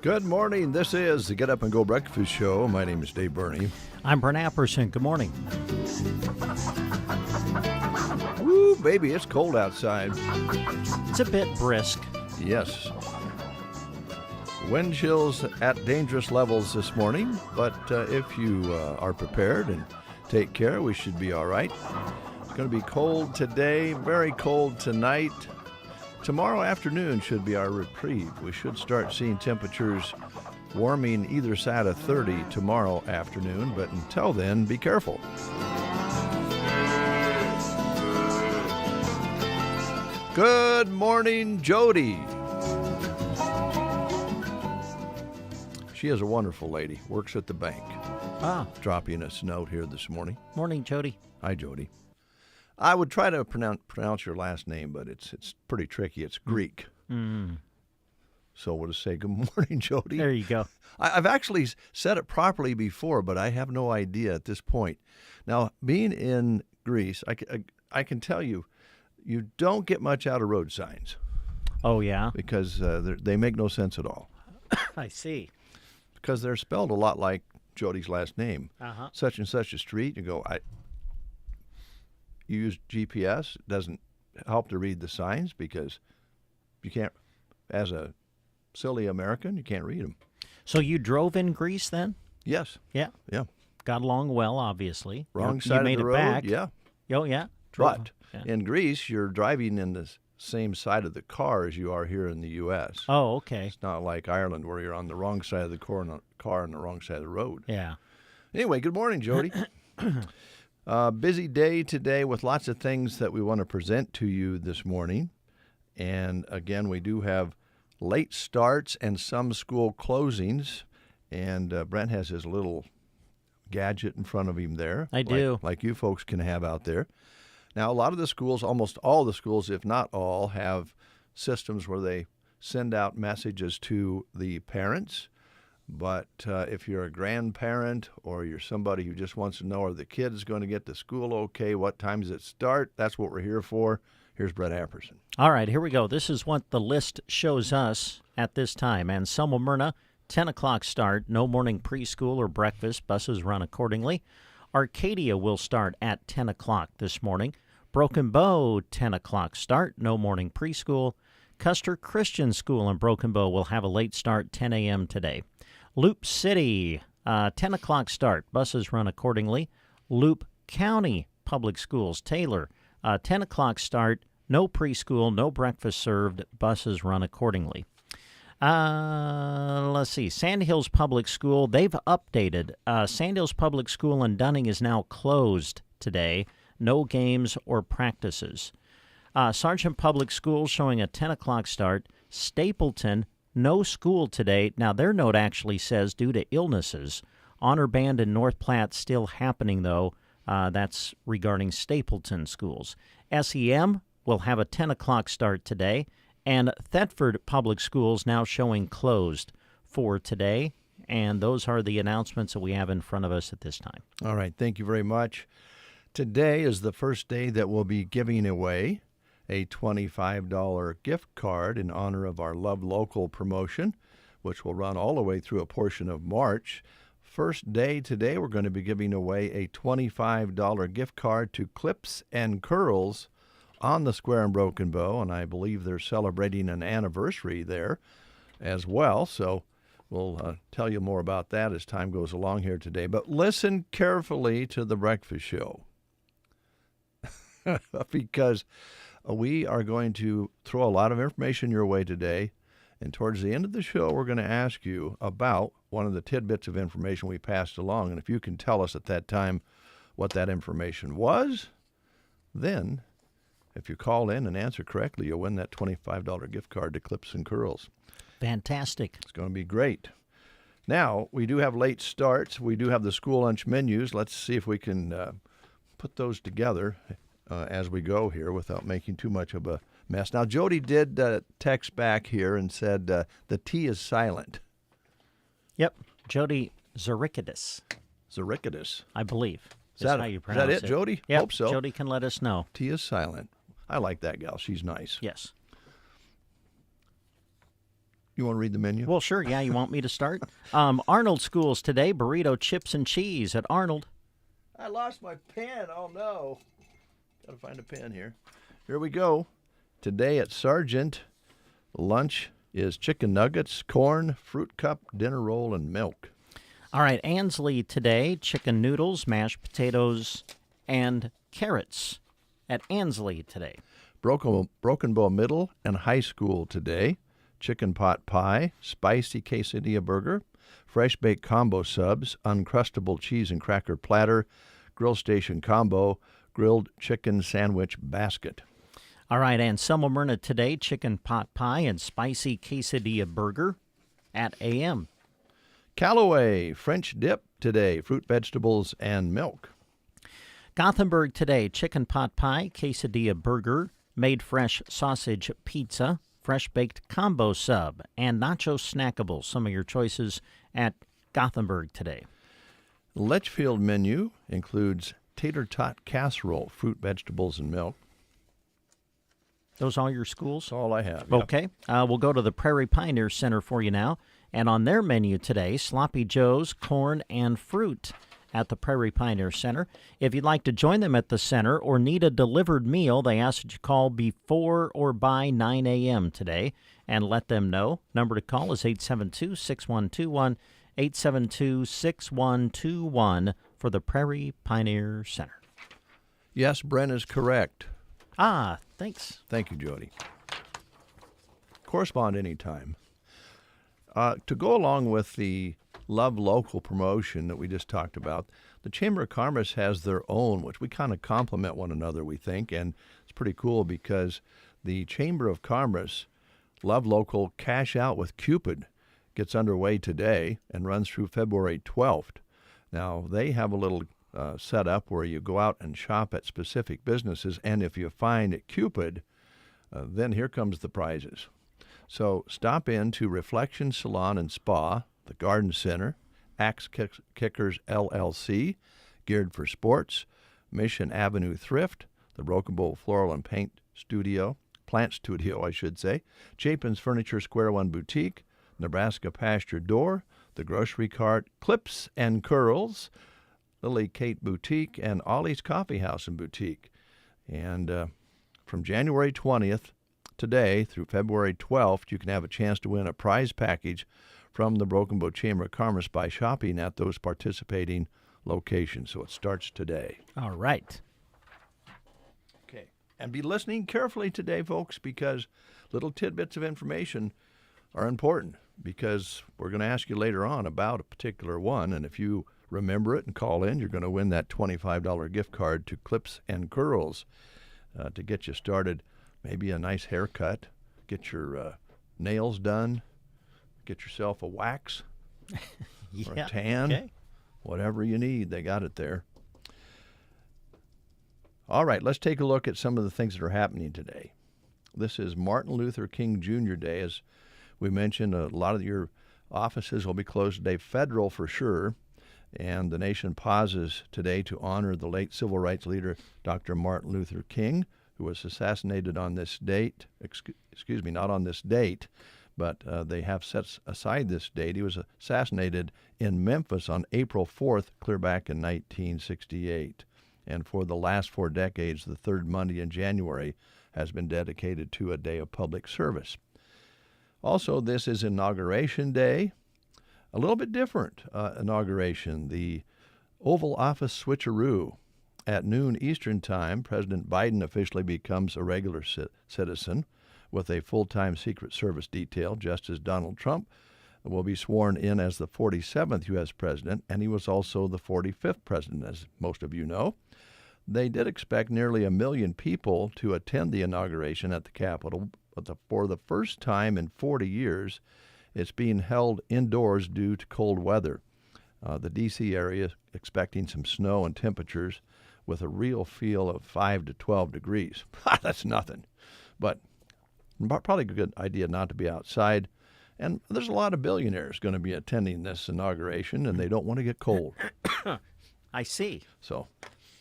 Good morning. This is the Get Up and Go Breakfast Show. My name is Dave Burney. I'm Brent Apperson. Good morning. Woo, baby, it's cold outside. It's a bit brisk. Yes. Wind chills at dangerous levels this morning, but if you are prepared and take care, we should be all right. It's going to be cold today, very cold tonight. Tomorrow afternoon should be our reprieve. We should start seeing temperatures warming either side of 30 tomorrow afternoon, but until then, be careful. Good morning, Jody. She is a wonderful lady, works at the bank. Dropping us a note here this morning. Morning, Jody. Hi, Jody. I would try to pronounce your last name, but it's pretty tricky. It's Greek. So we'll just say good morning, Jody. There you go. I've actually said it properly before, but I have no idea at this point. Now, being in Greece, I can tell you, you don't get much out of road signs. Oh, yeah? Because they make no sense at all. I see. Because they're spelled a lot like Jody's last name. Such and such a street. You go, you use GPS. It doesn't help to read the signs because you can't, as a silly American, you can't read them. So you drove in Greece then? Yes. Yeah. Yeah. Got along well, obviously. Wrong side you made of the it road. back. Yeah. Oh, yeah. But in Greece, you're driving in the same side of the car as you are here in the U.S. Oh, okay. It's not like Ireland where you're on the wrong side of the car and the wrong side of the road. Yeah. Anyway, good morning, Jody. Busy day today with lots of things that we want to present to you this morning. And again, we do have late starts and some school closings. And Brent has his little gadget in front of him there. I do. Like you folks can have out there. Now, a lot of the schools, almost all the schools, if not all, have systems where they send out messages to the parents. But if you're a grandparent or you're somebody who just wants to know are the kids going to get to school okay, what time does it start, that's what we're here for. Here's Brett Apperson. All right, here we go. This is what the list shows us at this time. And Selma Myrna, 10 o'clock start, no morning preschool or breakfast. Buses run accordingly. Arcadia will start at 10 o'clock this morning. Broken Bow, 10 o'clock start, no morning preschool. Custer Christian School in Broken Bow will have a late start, 10 a.m. today. Loop City, 10 o'clock start. Buses run accordingly. Loop County Public Schools, Taylor, 10 o'clock start. No preschool, no breakfast served. Buses run accordingly. Let's see. Sand Hills Public School, they've updated. Sand Hills Public School in Dunning is now closed today. No games or practices. Sargent Public School showing a 10 o'clock start. Stapleton, no school today. Now, their note actually says due to illnesses. Honor Band in North Platte still happening, though. That's regarding Stapleton schools. SEM will have a 10 o'clock start today. And Thetford Public Schools now showing closed for today. And those are the announcements that we have in front of us at this time. All right. Thank you very much. Today is the first day that we'll be giving away a $25 gift card in honor of our Love Local promotion, which will run all the way through a portion of March. First day today, we're going to be giving away a $25 gift card to Clips and Curls on the Square in Broken Bow, and I believe they're celebrating an anniversary there as well. So we'll tell you more about that as time goes along here today. But listen carefully to the breakfast show because we are going to throw a lot of information your way today. And towards the end of the show, we're going to ask you about one of the tidbits of information we passed along. And if you can tell us at that time what that information was, then if you call in and answer correctly, you'll win that $25 gift card to Clips and Curls. Fantastic. It's going to be great. Now, we do have late starts. We do have the school lunch menus. Let's see if we can put those together as we go here without making too much of a mess. Now, Jody did text back here and said the T is silent. Yep. Jody Zerikidis. Zerikidis. I believe. Is that how you pronounce it, Jody? Yep. Hope so. Jody can let us know. T is silent. I like that gal. She's nice. Yes. You want to read the menu? Well, sure. Yeah, you want me to start? Arnold Schools today, burrito, chips, and cheese at Arnold. I lost my pen. Oh, no. Got to find a pen here. Here we go. Today at Sargent, lunch is chicken nuggets, corn, fruit cup, dinner roll, and milk. All right, Ansley today, chicken noodles, mashed potatoes, and carrots at Ansley today. Broken Bow Middle and High School today, chicken pot pie, spicy quesadilla burger, fresh baked combo subs, uncrustable cheese and cracker platter, grill station combo, grilled chicken sandwich basket. All right, and Selma Myrna today, chicken pot pie and spicy quesadilla burger at AM. Callaway, French dip today, fruit, vegetables, and milk. Gothenburg today, chicken pot pie, quesadilla burger, made fresh sausage pizza, fresh baked combo sub, and nacho snackables. Some of your choices at Gothenburg today. Litchfield menu includes tater tot casserole, fruit, vegetables, and milk. Those all your schools? That's all I have. Yep. Okay. We'll go to the Prairie Pioneer Center for you now. And on their menu today, Sloppy Joe's, corn, and fruit at the Prairie Pioneer Center. If you'd like to join them at the center or need a delivered meal, they ask that you call before or by 9 a.m. today and let them know. Number to call is 872-6121, 872-6121 for the Prairie Pioneer Center. Yes, Brent is correct. Ah, thanks. Thank you, Jody. Correspond anytime. To go along with the Love Local promotion that we just talked about, the Chamber of Commerce has their own, which we kind of complement one another, we think, and it's pretty cool because the Chamber of Commerce Love Local Cash Out with Cupid gets underway today and runs through February 12th. Now, they have a little set up where you go out and shop at specific businesses, and if you find Cupid, then here comes the prizes. So stop in to Reflection Salon and Spa, the Garden Center, Axe Kickers LLC, Geared for Sports, Mission Avenue Thrift, the Broken Bow Floral and Plant Studio, I should say, Chapin's Furniture Square One Boutique, Nebraska Pasture Door, the Grocery Cart, Clips and Curls, Lily Kate Boutique, and Ollie's Coffee House and Boutique. And from January 20th today through February 12th, you can have a chance to win a prize package from the Broken Bow Chamber of Commerce by shopping at those participating locations. So it starts today. All right. Okay. And be listening carefully today, folks, because little tidbits of information are important, because we're going to ask you later on about a particular one, and if you remember it and call in, you're going to win that $25 gift card to Clips and Curls to get you started. Maybe a nice haircut, get your nails done, get yourself a wax or a tan, okay. Whatever you need, they got it there. All right, let's take a look at some of the things that are happening today. This is Martin Luther King Jr. Day. As we mentioned, a lot of your offices will be closed today, federal for sure, and the nation pauses today to honor the late civil rights leader, Dr. Martin Luther King, who was assassinated on this date, not on this date, but they have set aside this date. He was assassinated in Memphis on April 4th, clear back in 1968. And for the last 4 decades, the third Monday in January has been dedicated to a day of public service. Also, this is Inauguration Day. A little bit different inauguration, the Oval Office switcheroo. At noon Eastern Time, President Biden officially becomes a regular citizen with a full-time Secret Service detail, just as Donald Trump will be sworn in as the 47th U.S. president, and he was also the 45th president, as most of you know. They did expect nearly 1 million people to attend the inauguration at the Capitol, but for the first time in 40 years, it's being held indoors due to cold weather. The D.C. area expecting some snow and temperatures with a real feel of 5 to 12 degrees. That's nothing. But probably a good idea not to be outside. And there's a lot of billionaires going to be attending this inauguration, and they don't want to get cold. I see. So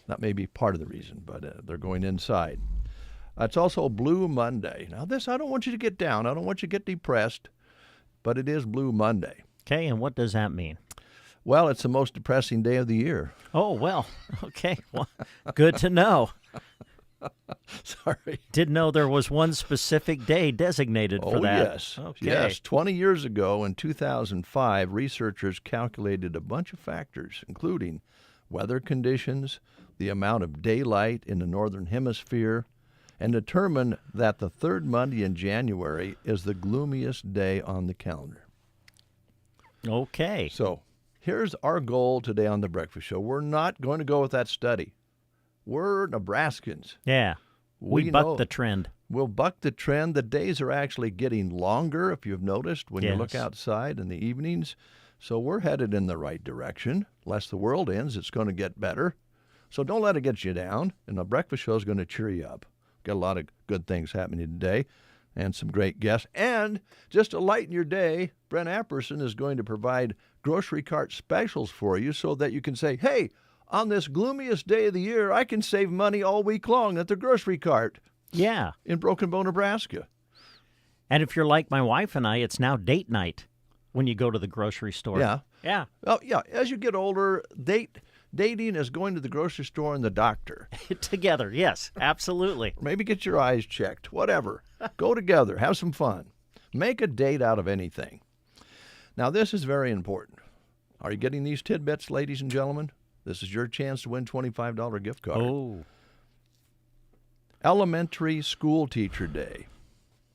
that may be part of the reason, but they're going inside. It's also Blue Monday. Now this, I don't want you to get down. I don't want you to get depressed. but it is Blue Monday. Okay, and what does that mean? Well, it's the most depressing day of the year. Oh, well, okay. Well, good to know. Sorry. Didn't know there was one specific day designated for that. Yes. Okay. Yes. 20 years ago, in 2005, researchers calculated a bunch of factors, including weather conditions, the amount of daylight in the northern hemisphere, and determined that the third Monday in January is the gloomiest day on the calendar. Okay. So here's our goal today on The Breakfast Show. We're not going to go with that study. We're Nebraskans. Yeah. We know bucked the trend. We'll buck the trend. The days are actually getting longer, if you've noticed, when you look Yes. outside in the evenings. So we're headed in the right direction. Unless the world ends, it's going to get better. So don't let it get you down. And The Breakfast Show is going to cheer you up. Got a lot of good things happening today and some great guests. And just to lighten your day, Brent Apperson is going to provide grocery cart specials for you so that you can say, hey, on this gloomiest day of the year, I can save money all week long at the grocery cart Yeah. in Broken Bow, Nebraska. And if you're like my wife and I, it's now date night when you go to the grocery store. Yeah. Yeah. Well, yeah, as you get older, dating is going to the grocery store and the doctor. Together. Yes, absolutely. Maybe get your eyes checked, whatever. Go together, have some fun. Make a date out of anything. Now, this is very important. Are you getting these tidbits, ladies and gentlemen? This is your chance to win $25 gift card. Oh. Elementary School Teacher Day.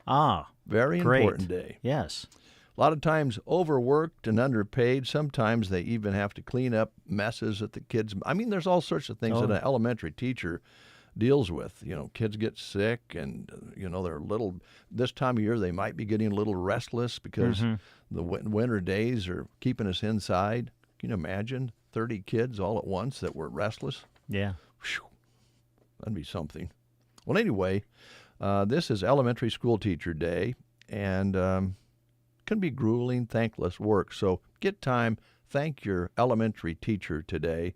Ah. Very Great. important day. Yes. A lot of times overworked and underpaid. Sometimes they even have to clean up messes that the kids... I mean, there's all sorts of things that an elementary teacher deals with. You know, kids get sick and, they're little... This time of year, they might be getting a little restless because the winter days are keeping us inside. Can you imagine 30 kids all at once that were restless? Yeah. Whew. That'd be something. Well, anyway, this is Elementary School Teacher Day, and can be grueling, thankless work. So get time, thank your elementary teacher today,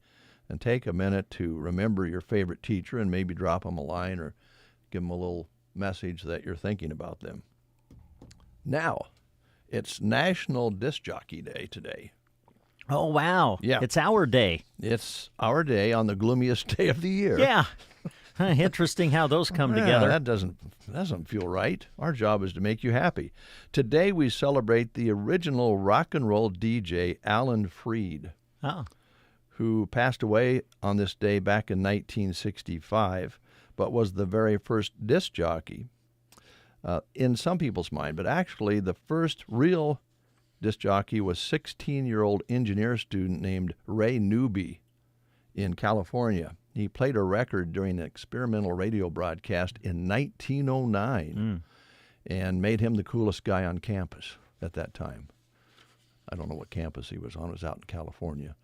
and take a minute to remember your favorite teacher and maybe drop them a line or give them a little message that you're thinking about them. Now, it's National Disc Jockey Day today. Oh, wow. Yeah. It's our day. It's our day on the gloomiest day of the year. Yeah. Interesting how those come together. That doesn't feel right. Our job is to make you happy. Today we celebrate the original rock and roll DJ Alan Freed, who passed away on this day back in 1965, but was the very first disc jockey in some people's mind. But actually, the first real disc jockey was 16-year-old engineer student named Ray Newby in California. He played a record during an experimental radio broadcast in 1909 and made him the coolest guy on campus at that time. I don't know what campus he was on. It was out in California.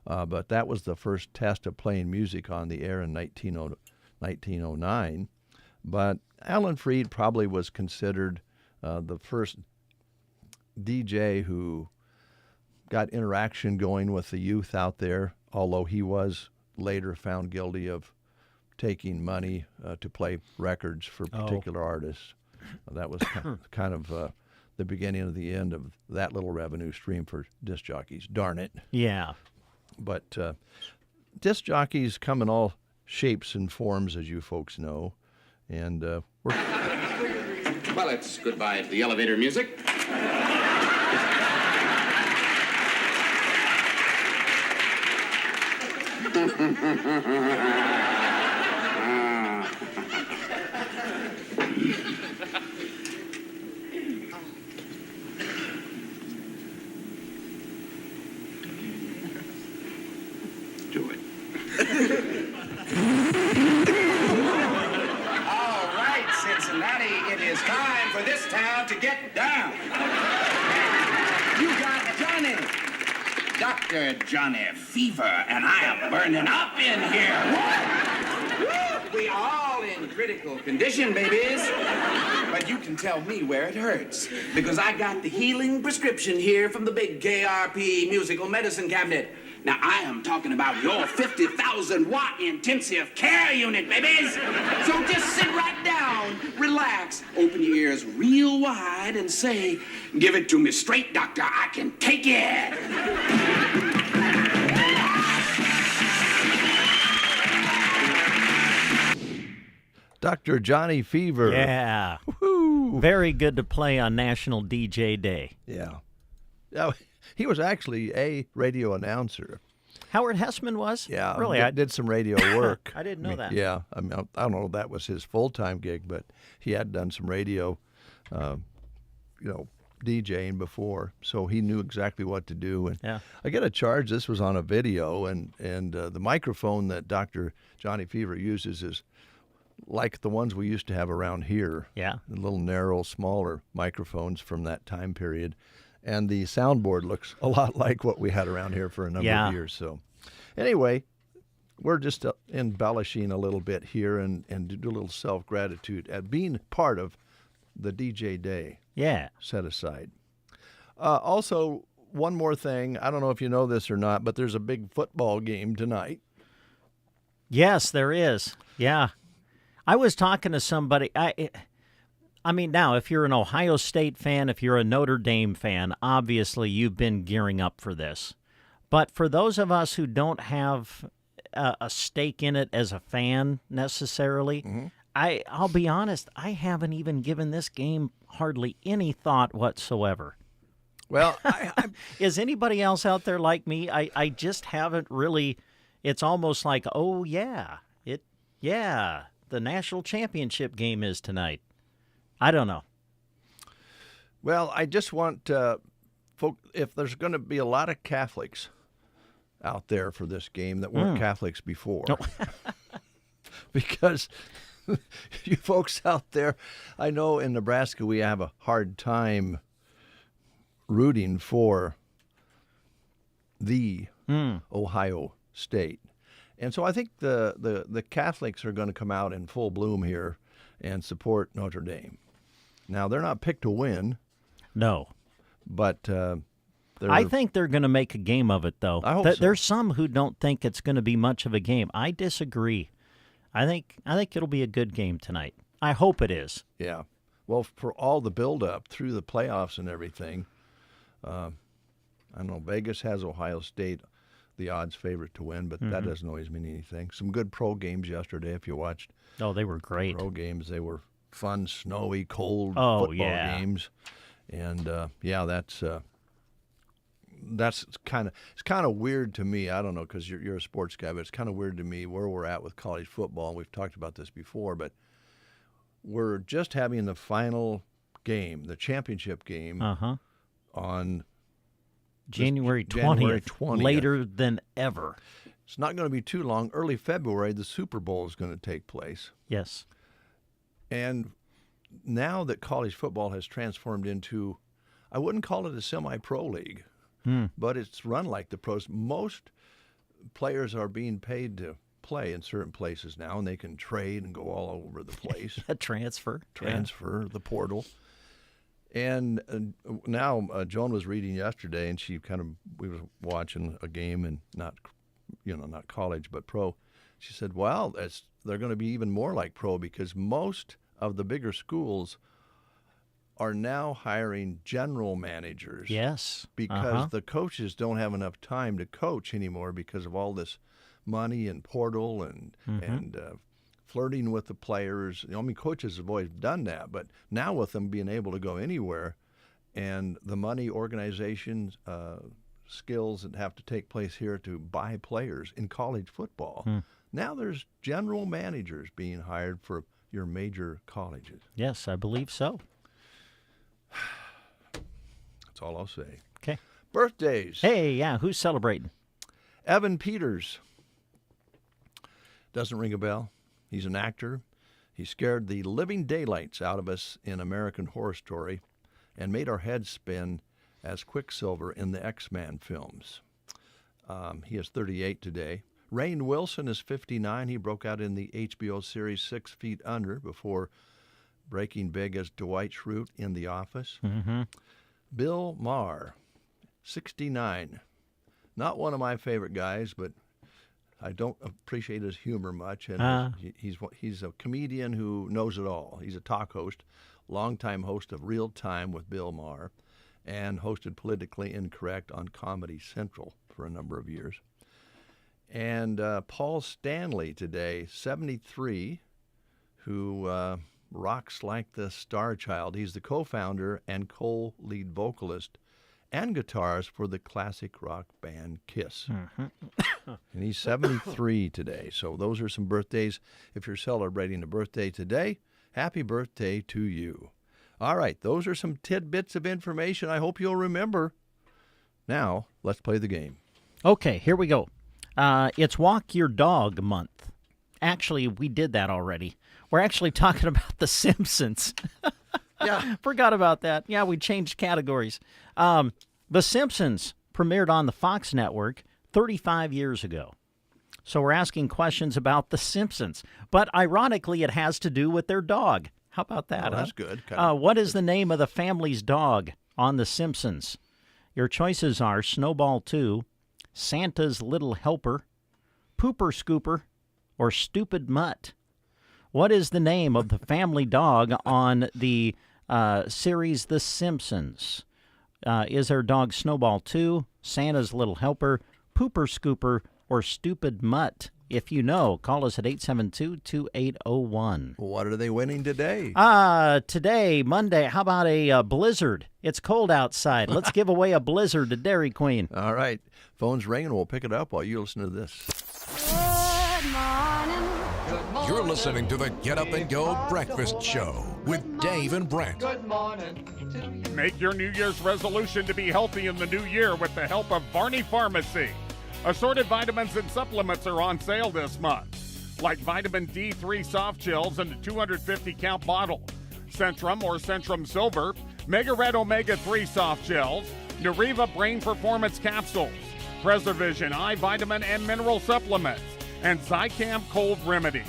But that was the first test of playing music on the air in 1909. But Alan Freed probably was considered the first DJ who got interaction going with the youth out there, although he was later found guilty of taking money to play records for particular artists. That was kind of the beginning of the end of that little revenue stream for disc jockeys. Darn it. Yeah. But disc jockeys come in all shapes and forms, as you folks know. And we're... Well, it's goodbye to the elevator music. Do it. All right, Cincinnati, it is time for this town to get down. You got Johnny. Dr. Johnny Fever, and I am burning up in here. What? We all all in critical condition, babies. But you can tell me where it hurts, because I got the healing prescription here from the big KRP musical medicine cabinet. Now, I am talking about your 50,000 watt intensive care unit, babies. So just sit right down, relax, open your ears real wide, and say, "Give it to me straight, doctor. I can take it." Dr. Johnny Fever. Yeah. Woo. Very good to play on National DJ Day. Yeah. He was actually a radio announcer. Howard Hessman was? Yeah. Really? I did some radio work. I didn't know that. Yeah. I mean, I don't know if that was his full-time gig, but he had done some radio, DJing before, so he knew exactly what to do. And Yeah. I get a charge. This was on a video, and the microphone that Dr. Johnny Fever uses is like the ones we used to have around here. Yeah. The little narrow, smaller microphones from that time period. And the soundboard looks a lot like what we had around here for a number Yeah. of years. So anyway, we're just embellishing a little bit here and do a little self-gratitude at being part of the DJ Day Yeah. set aside. Also, one more thing. I don't know if you know this or not, but there's a big football game tonight. Yes, there is. Yeah. I was talking to somebody. I mean, now, if you're an Ohio State fan, if you're a Notre Dame fan, obviously you've been gearing up for this. But for those of us who don't have a stake in it as a fan necessarily, I'll be honest, I haven't even given this game hardly any thought whatsoever. Well, Is anybody else out there like me? I just haven't really. It's almost like, oh, yeah, the national championship game is tonight. I don't know. Well, I just want if there's going to be a lot of Catholics out there for this game that weren't Catholics before. Because you folks out there, I know in Nebraska we have a hard time rooting for the Ohio State. And so I think the Catholics are going to come out in full bloom here and support Notre Dame. Now, they're not picked to win, No. but I think they're going to make a game of it, though. I hope so. There's some who don't think it's going to be much of a game. I disagree. I think it'll be a good game tonight. I hope it is. Yeah. Well, for all the buildup through the playoffs and everything, I don't know, Vegas has Ohio State the odds favorite to win, but that doesn't always mean anything. Some good pro games yesterday, if you watched. Oh, they were great. Pro games, they were fun, snowy, cold Oh, football yeah. games. And, that's kind of weird to me. I don't know, because you're a sports guy, but it's kind of weird to me where we're at with college football. And we've talked about this before, but we're just having the final game, the championship game, on January January 20th, later than ever. It's not going to be too long. Early February, the Super Bowl is going to take place. Yes. And now that college football has transformed into, I wouldn't call it a semi-pro league, but it's run like the pros. Most players are being paid to play in certain places now, and they can trade and go all over the place. A transfer. The portal. And now Joan was reading yesterday, and we were watching a game, and not college, but pro. She said, well, they're going to be even more like pro, because most of the bigger schools are now hiring general managers. Yes. Because the coaches don't have enough time to coach anymore because of all this money and portal and flirting with the players. Coaches have always done that, but now with them being able to go anywhere and the money, organization, skills that have to take place here to buy players in college football, now there's general managers being hired for your major colleges. Yes, I believe so. That's all I'll say. Okay. Birthdays. Hey, yeah, who's celebrating? Evan Peters. Doesn't ring a bell. He's an actor. He scared the living daylights out of us in American Horror Story and made our heads spin as Quicksilver in the X-Men films. He is 38 today. Rainn Wilson is 59. He broke out in the HBO series 6 Feet Under before breaking big as Dwight Schrute in The Office. Mm-hmm. Bill Maher, 69. Not one of my favorite guys, but I don't appreciate his humor much. And he's a comedian who knows it all. He's a talk host, longtime host of Real Time with Bill Maher, and hosted Politically Incorrect on Comedy Central for a number of years. And Paul Stanley today, 73, who rocks like the Star Child. He's the co-founder and co-lead vocalist and guitarist for the classic rock band Kiss. Mm-hmm. And he's 73 today. So those are some birthdays. If you're celebrating a birthday today, happy birthday to you. All right, those are some tidbits of information I hope you'll remember. Now, let's play the game. Okay, here we go. It's Walk Your Dog Month. Actually, we did that already. We're actually talking about The Simpsons. Yeah. Forgot about that. Yeah, we changed categories. The Simpsons premiered on the Fox network 35 years ago. So we're asking questions about The Simpsons. But ironically, it has to do with their dog. How about that? Oh, that's good. What is the name of the family's dog on The Simpsons? Your choices are Snowball 2, Santa's Little Helper, Pooper Scooper, or Stupid Mutt. What is the name of the family dog on the series The Simpsons? Is their dog Snowball 2, Santa's Little Helper, Pooper Scooper, or Stupid Mutt? If you know, call us at 872-2801. What are they winning today? Today, Monday, how about a blizzard? It's cold outside. Let's give away a blizzard to Dairy Queen. All right. Phone's ringing. We'll pick it up while you listen to this. Good morning. You're listening to the Get Up and Go Breakfast Show with Dave and Brent. Good morning to you. Make your New Year's resolution to be healthy in the new year with the help of Varney Pharmacy. Assorted vitamins and supplements are on sale this month, like vitamin D3 soft gels in a 250-count bottle, Centrum or Centrum Silver, Mega Red Omega 3 soft gels, Nariva Brain Performance capsules, Preservision eye vitamin and mineral supplements, and Zicam Cold Remedy.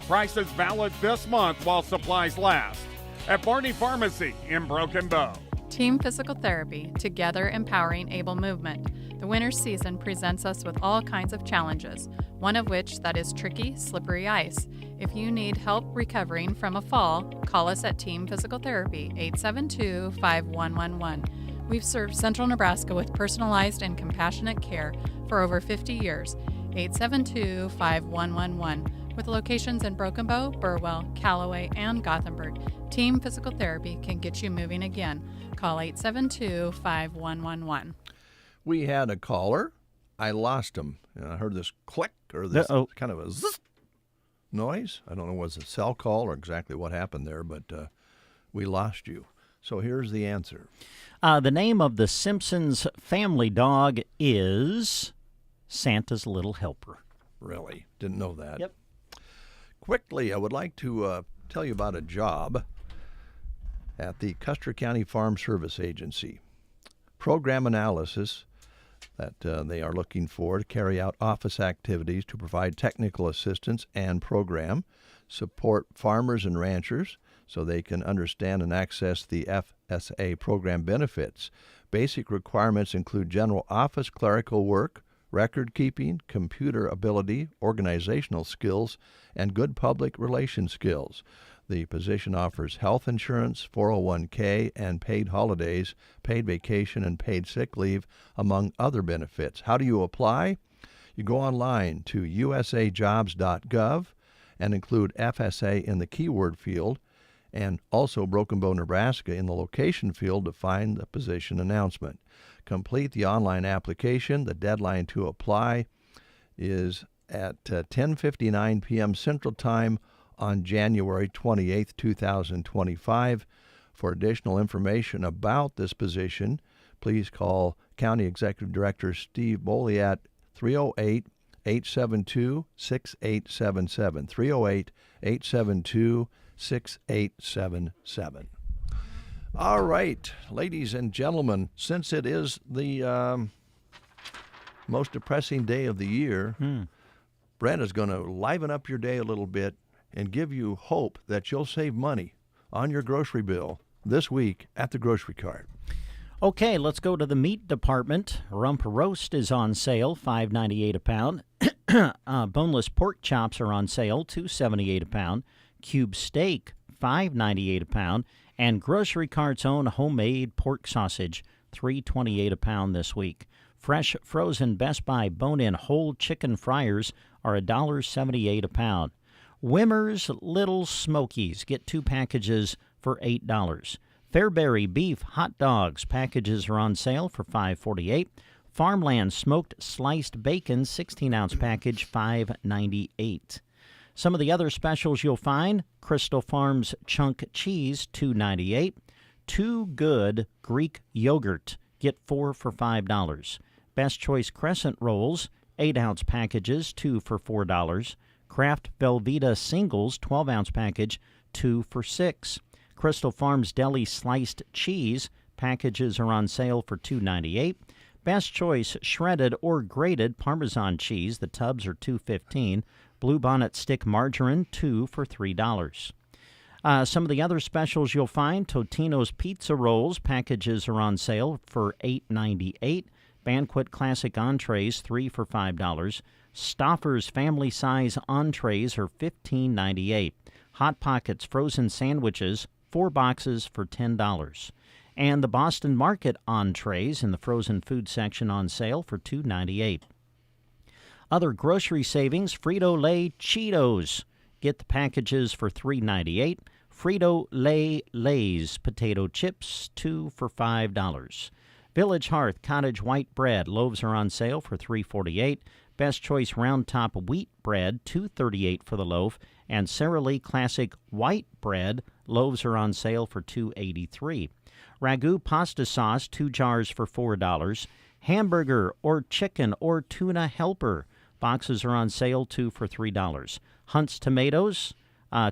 Prices valid this month while supplies last at Varney Pharmacy in Broken Bow. Team Physical Therapy, together empowering able movement. The winter season presents us with all kinds of challenges, one of which that is tricky, slippery ice. If you need help recovering from a fall, call us at Team Physical Therapy, 872-5111. We've served Central Nebraska with personalized and compassionate care for over 50 years, 872-5111. With locations in Broken Bow, Burwell, Callaway, and Gothenburg, Team Physical Therapy can get you moving again. Call 872-5111. We had a caller. I lost him. I heard this click or this kind of a zzz noise. I don't know was it a cell call or exactly what happened there, but we lost you. So here's the answer. The name of the Simpsons family dog is Santa's Little Helper. Really? Didn't know that. Yep. Quickly, I would like to tell you about a job at the Custer County Farm Service Agency. Program analysis that they are looking for to carry out office activities to provide technical assistance and program, support farmers and ranchers so they can understand and access the FSA program benefits. Basic requirements include general office clerical work, record keeping, computer ability, organizational skills, and good public relations skills. The position offers health insurance, 401k, and paid holidays, paid vacation, and paid sick leave, among other benefits. How do you apply? You go online to usajobs.gov and include FSA in the keyword field and also Broken Bow, Nebraska in the location field to find the position announcement. Complete the online application. The deadline to apply is at 10:59 p.m. Central Time on January 28, 2025. For additional information about this position, please call County Executive Director Steve Boley at 308-872-6877, 308-872-6877. All right, ladies and gentlemen, since it is the most depressing day of the year, Brenda's going to liven up your day a little bit and give you hope that you'll save money on your grocery bill this week at the grocery cart. Okay, let's go to the meat department. Rump roast is on sale, $5.98 a pound. Boneless pork chops are on sale, $2.78 a pound. Cube steak, $5.98 a pound. And Grocery Cart's own homemade pork sausage, $3.28 a pound this week. Fresh frozen Best Buy bone-in whole chicken fryers are $1.78 a pound. Wimmer's Little Smokies get 2 packages for $8. Fairberry beef hot dogs packages are on sale for $5.48. Farmland smoked sliced bacon 16-ounce package $5.98. Some of the other specials you'll find: Crystal Farms chunk cheese $2.98. Too Good Greek yogurt, get 4 for $5. Best Choice crescent rolls 8-ounce packages 2 for $4. Kraft Velveeta singles 12-ounce package 2 for $6. Crystal Farms Deli sliced cheese packages are on sale for $2.98. Best Choice shredded or grated Parmesan cheese, the tubs are $2.15. Bluebonnet stick margarine 2 for $3. Some of the other specials you'll find: Totino's pizza rolls packages are on sale for $8.98. Banquet classic entrees 3 for $5. Stauffer's family size entrees are $15.98. Hot Pockets frozen sandwiches 4 boxes for $10. And the Boston Market entrees in the frozen food section on sale for $2.98. Other grocery savings: Frito-Lay Cheetos, get the packages for $3.98. Frito-Lay Lay's potato chips 2 for $5. Village Hearth cottage white bread loaves are on sale for $3.48. Best Choice round top wheat bread $2.38 for the loaf, and Sara Lee classic white bread loaves are on sale for $2.83. Ragu pasta sauce 2 jars for $4. Hamburger or chicken or tuna helper boxes are on sale 2 for $3. Hunt's tomatoes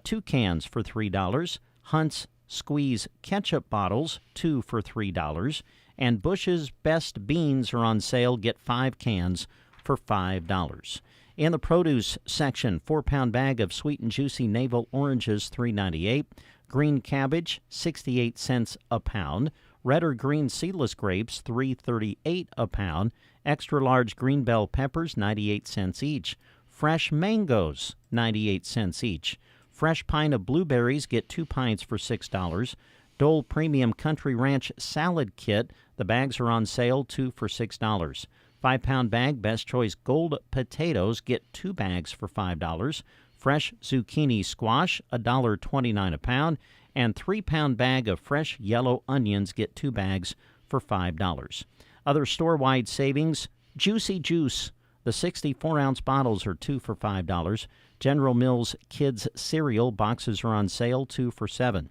2 cans for $3. Hunt's squeeze ketchup bottles 2 for $3. And Bush's Best Beans are on sale, get 5 cans for $5. In the produce section, 4-pound bag of sweet and juicy navel oranges $3.98. Green cabbage 68 cents a pound. Red or green seedless grapes $3.38 a pound. Extra large green bell peppers 98 cents each. Fresh mangoes 98 cents each. Fresh pint of blueberries, get 2 pints for $6. Dole Premium Country Ranch Salad Kit, the bags are on sale 2 for $6. 5-pound bag Best Choice Gold Potatoes, get 2 bags for $5. Fresh zucchini squash $1.29 a pound. And 3-pound bag of fresh yellow onions, get 2 bags for $5. Other store-wide savings: Juicy Juice, the 64-ounce bottles are 2 for $5. General Mills Kids cereal boxes are on sale 2 for $7.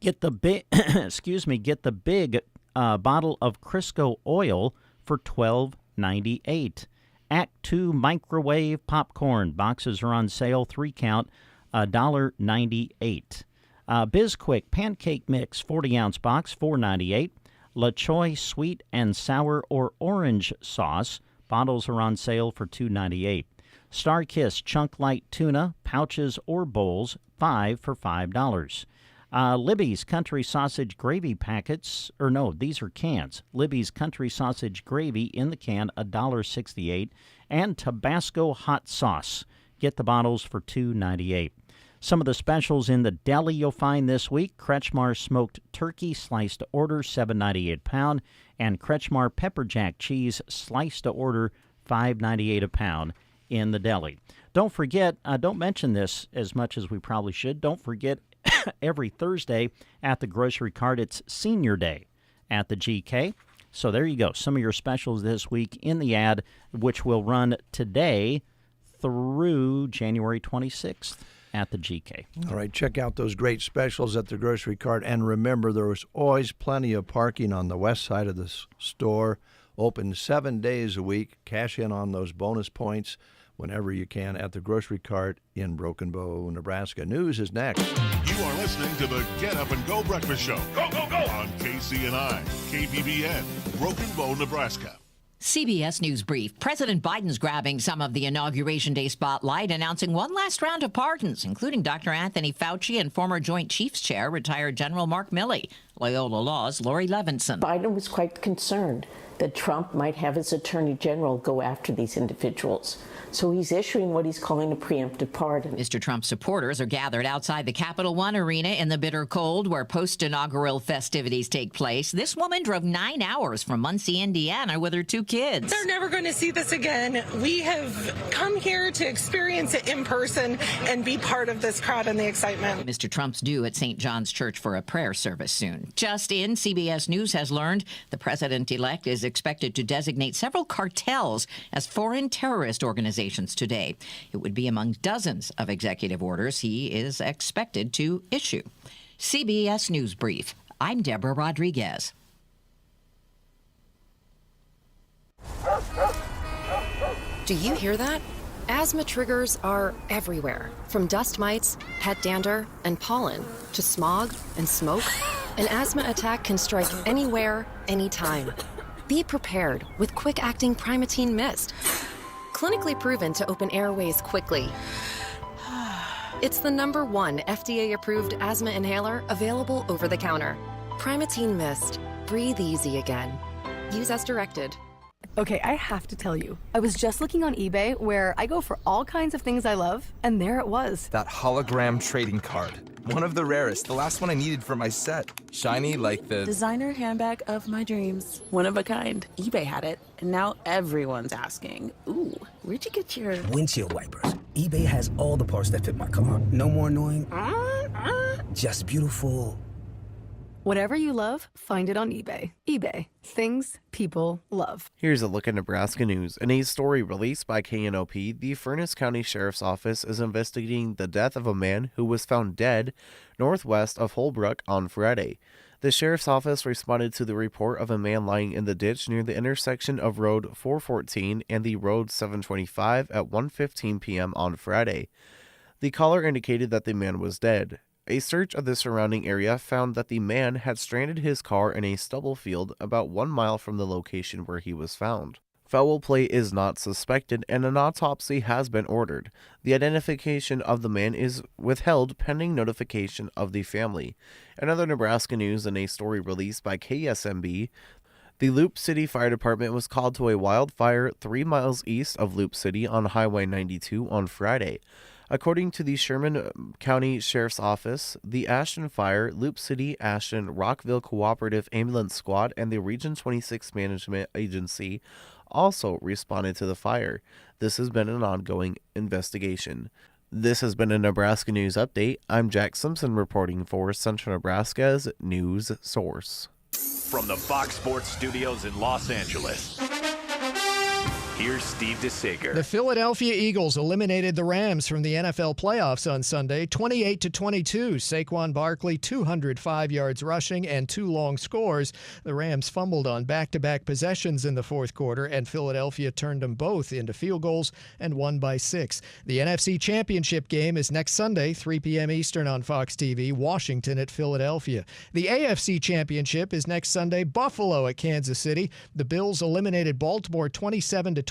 Get the big, get the big bottle of Crisco oil for $12.98. Act 2 microwave popcorn boxes are on sale, 3 count, $1.98. Bisquick pancake mix 40-ounce box $4.98. La Choy sweet and sour or orange sauce bottles are on sale for $2.98. Starkist chunk light tuna pouches or bowls 5 for $5. Libby's country sausage gravy packets, or no, these are cans. Libby's country sausage gravy in the can, $1.68. And Tabasco hot sauce, get the bottles for $2.98. Some of the specials in the deli you'll find this week: Kretschmar smoked turkey sliced to order, $7.98 a pound. And Kretschmar pepper jack cheese sliced to order, $5.98 a pound in the deli. Don't forget, don't mention this as much as we probably should, don't forget, every Thursday at the grocery cart, it's Senior Day at the GK. So there you go. Some of your specials this week in the ad, which will run today through January 26th at the GK. All right, check out those great specials at the grocery cart. And remember, there was always plenty of parking on the west side of the store. Open 7 days a week. Cash in on those bonus points whenever you can at the grocery cart in Broken Bow, Nebraska. News is next. You are listening to the Get Up and Go Breakfast Show. Go, go, go! On KCNI, KBBN, Broken Bow, Nebraska. CBS News Brief. President Biden's grabbing some of the Inauguration Day spotlight, announcing one last round of pardons, including Dr. Anthony Fauci and former Joint Chiefs Chair, retired General Mark Milley. Loyola Law's Lori Levinson. Biden was quite concerned that Trump might have his attorney general go after these individuals. So he's issuing what he's calling a preemptive pardon. Mr. Trump's supporters are gathered outside the Capital One Arena in the bitter cold where post-inaugural festivities take place. This woman drove 9 hours from Muncie, Indiana with her 2 kids. They're never going to see this again. We have come here to experience it in person and be part of this crowd and the excitement. Mr. Trump's due at St. John's Church for a prayer service soon. Just in, CBS News has learned the president-elect is expected to designate several cartels as foreign terrorist organizations today. It would be among dozens of executive orders he is expected to issue. CBS News Brief. I'm Deborah Rodriguez. Do you hear that? Asthma triggers are everywhere, from dust mites, pet dander, and pollen, to smog and smoke. An asthma attack can strike anywhere, anytime. Be prepared with quick-acting Primatene Mist. Clinically proven to open airways quickly. It's the #1 FDA-approved asthma inhaler available over the counter. Primatene Mist. Breathe easy again. Use as directed. Okay, I have to tell you, I was just looking on eBay where I go for all kinds of things I love, and there it was. That hologram trading card. One of the rarest, the last one I needed for my set. Shiny like the designer handbag of my dreams. One of a kind. eBay had it, and now everyone's asking, ooh, where'd you get your windshield wipers? eBay has all the parts that fit my car. No more annoying, just beautiful. Whatever you love, find it on eBay. eBay. Things people love. Here's a look at Nebraska news. In a story released by KNOP, the Furnace County Sheriff's Office is investigating the death of a man who was found dead northwest of Holbrook on Friday. The Sheriff's Office responded to the report of a man lying in the ditch near the intersection of Road 414 and the Road 725 at 1:15 p.m. on Friday. The caller indicated that the man was dead. A search of the surrounding area found that the man had stranded his car in a stubble field about 1 mile from the location where he was found. Foul play is not suspected and an autopsy has been ordered. The identification of the man is withheld pending notification of the family. In other Nebraska news, in a story released by KSMB, the Loop City Fire Department was called to a wildfire 3 miles east of Loop City on Highway 92 on Friday. According to the Sherman County Sheriff's Office, the Ashton Fire, Loop City, Ashton, Rockville Cooperative Ambulance Squad, and the Region 26 Management Agency also responded to the fire. This has been an ongoing investigation. This has been a Nebraska News Update. I'm Jack Simpson reporting for Central Nebraska's News Source. From the Fox Sports Studios in Los Angeles, here's Steve DeSager. The Philadelphia Eagles eliminated the Rams from the NFL playoffs on Sunday, 28-22. Saquon Barkley, 205 yards rushing and 2 long scores. The Rams fumbled on back-to-back possessions in the fourth quarter, and Philadelphia turned them both into field goals and won by 6. The NFC Championship game is next Sunday, 3 p.m. Eastern on Fox TV, Washington at Philadelphia. The AFC Championship is next Sunday, Buffalo at Kansas City. The Bills eliminated Baltimore 27-25.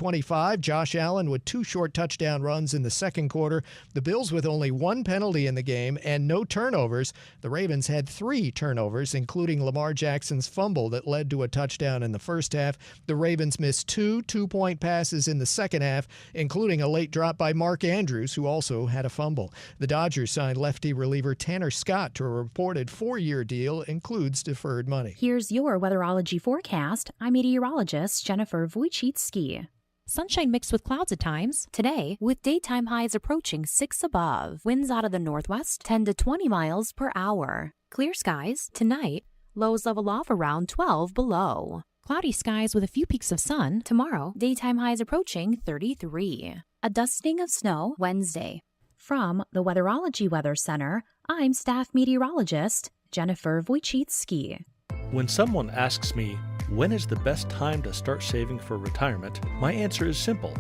Josh Allen with 2 short touchdown runs in the second quarter. The Bills with only 1 penalty in the game and no turnovers. The Ravens had 3 turnovers, including Lamar Jackson's fumble that led to a touchdown in the first half. The Ravens missed 2 two-point passes in the second half, including a late drop by Mark Andrews, who also had a fumble. The Dodgers signed lefty reliever Tanner Scott to a reported 4-year deal, includes deferred money. Here's your weatherology forecast. I'm meteorologist Jennifer Wojcicki. Sunshine mixed with clouds at times. Today, with daytime highs approaching 6 above. Winds out of the northwest 10 to 20 miles per hour. Clear skies. Tonight, lows level off around 12 below. Cloudy skies with a few peaks of sun. Tomorrow, daytime highs approaching 33. A dusting of snow Wednesday. From the Weatherology Weather Center, I'm staff meteorologist Jennifer Wojcicki. When someone asks me, when is the best time to start saving for retirement? My answer is simple.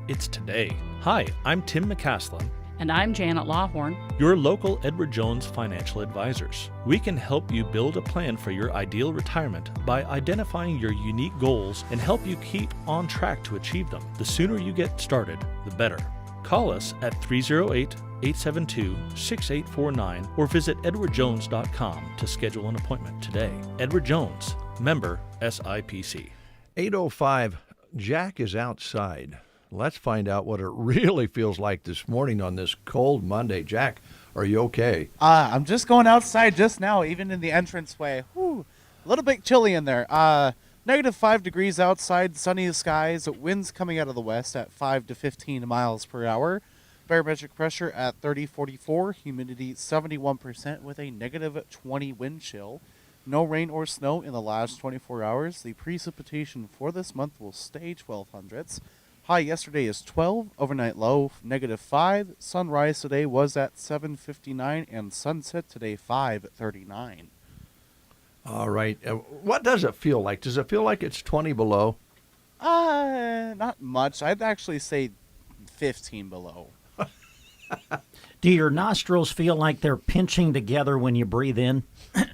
It's today. Hi, I'm Tim McCaslin. And I'm Janet Lawhorn, your local Edward Jones financial advisors. We can help you build a plan for your ideal retirement by identifying your unique goals and help you keep on track to achieve them. The sooner you get started, the better. Call us at 308-872-6849 or visit edwardjones.com to schedule an appointment today. Edward Jones, member SIPC. 8:05, Jack is outside. Let's find out what it really feels like this morning on this cold Monday. Jack, are you okay? I'm just going outside just now, even in the entranceway. Whew, a little bit chilly in there. -5 degrees outside, sunny skies, winds coming out of the west at 5 to 15 miles per hour. Barometric pressure at 30.44, humidity 71% with a -20 wind chill. No rain or snow in the last 24 hours. The precipitation for this month will stay 1200s. High yesterday is 12, overnight low -5. Sunrise today was at 7:59 and sunset today 5:39. All right. What does it feel like? Does it feel like it's 20 below? Not much. I'd actually say 15 below. Do your nostrils feel like they're pinching together when you breathe in?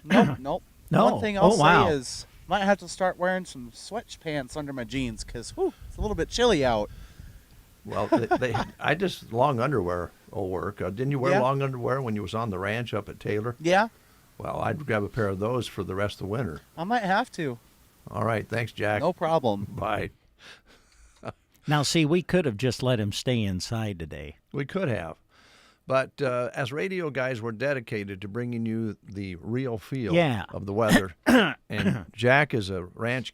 Nope. No. One thing I'll wow. say is might have to start wearing some sweatpants under my jeans because it's a little bit chilly out. Well, I just long underwear will work. Didn't you wear long underwear when you was on the ranch up at Taylor? Yeah. Well, I'd grab a pair of those for the rest of the winter. I might have to. All right. Thanks, Jack. No problem. Bye. Now, see, we could have just let him stay inside today. We could have. But as radio guys, we're dedicated to bringing you the real feel of the weather. And Jack is a ranch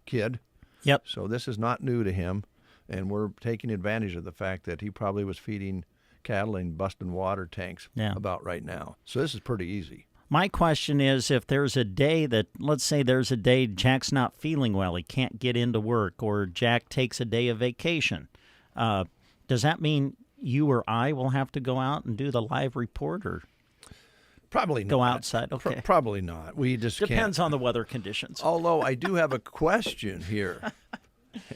kid. Yep. So this is not new to him. And we're taking advantage of the fact that he probably was feeding cattle and busting water tanks about right now. So this is pretty easy. My question is, if there's a day that, let's say there's a day Jack's not feeling well, he can't get into work, or Jack takes a day of vacation, does that mean you or I will have to go out and do the live report, or probably go not. outside? Okay. Probably not. We just depends can't. on the weather conditions. Although I do have a question here.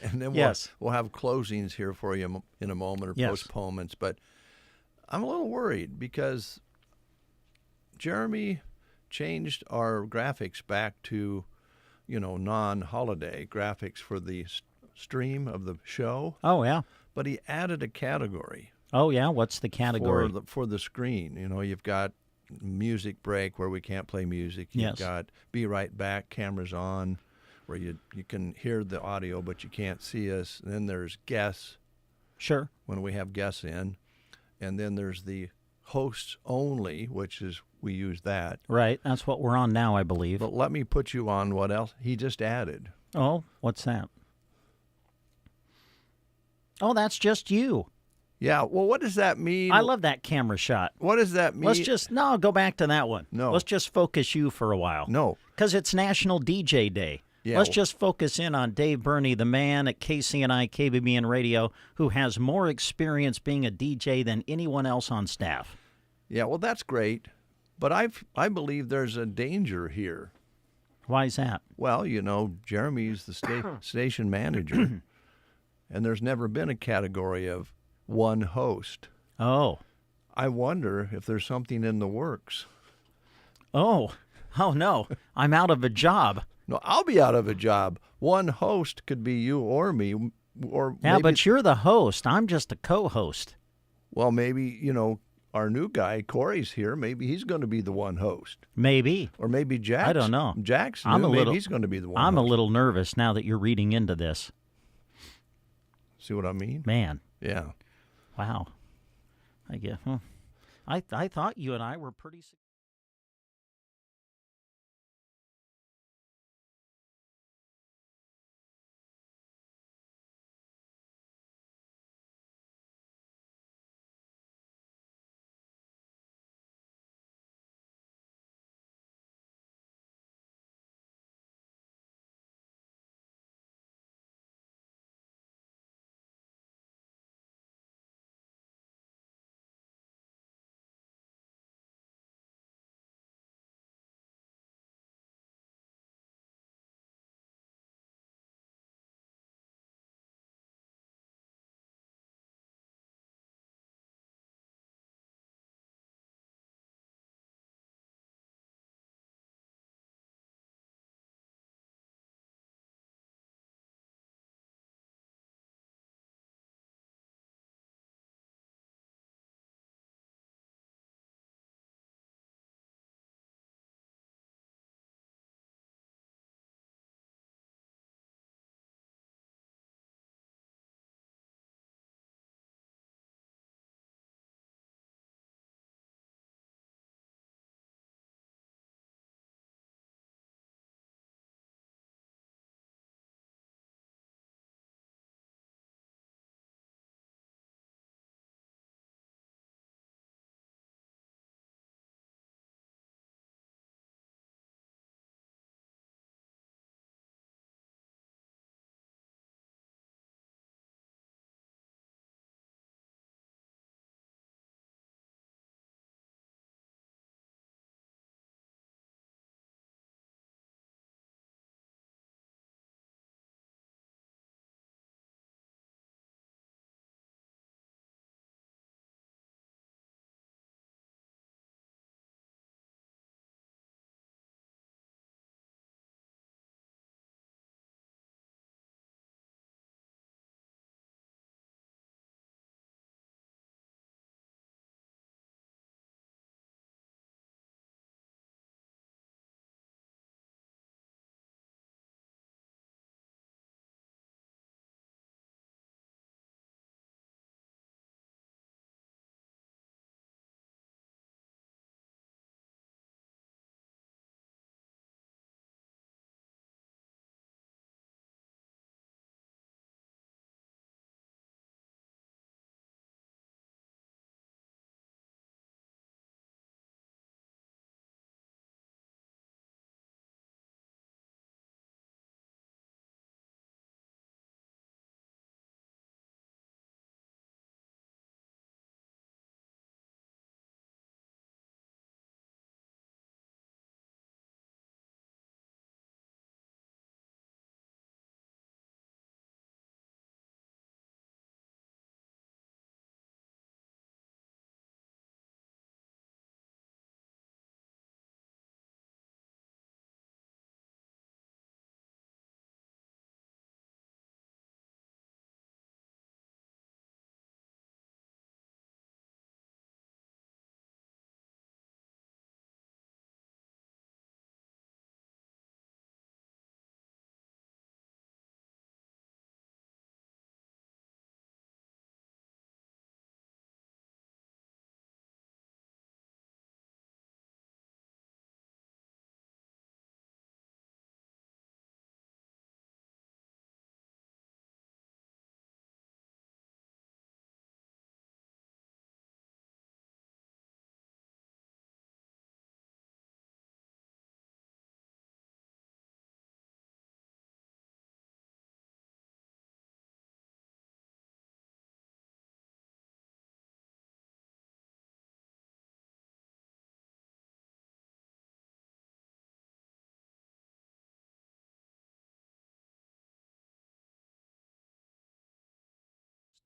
And then we'll have closings here for you in a moment, or postponements. But I'm a little worried because Jeremy changed our graphics back to, non-holiday graphics for the stream of the show. Oh, yeah. But he added a category. Oh, yeah? What's the category? For the screen. You've got music break where we can't play music. You've got be right back, cameras on, where you can hear the audio but you can't see us. And then there's guests. Sure. When we have guests in. And then there's the hosts only, which is we use that. Right. That's what we're on now, I believe. But let me put you on what else he just added. Oh, what's that? Oh, that's just you. Yeah. Well, what does that mean? I love that camera shot. What does that mean? Go back to that one. No. Let's just focus you for a while. No. Because it's National DJ Day. Yeah, Let's just focus in on Dave Burney, the man at KCNI, KBBN Radio, who has more experience being a DJ than anyone else on staff. Yeah, well, that's great. But I believe there's a danger here. Why is that? Well, Jeremy's the station manager, and there's never been a category of one host. Oh. I wonder if there's something in the works. Oh no, I'm out of a job. No, I'll be out of a job. One host could be you or me. But you're the host. I'm just a co-host. Well, maybe, our new guy, Corey's here. Maybe he's going to be the one host. Maybe. Or maybe Jack's. I don't know. Jack's new. Maybe he's going to be the one I'm host. a little nervous now that you're reading into this. See what I mean? Man. Yeah. Wow. I guess. I thought you and I were pretty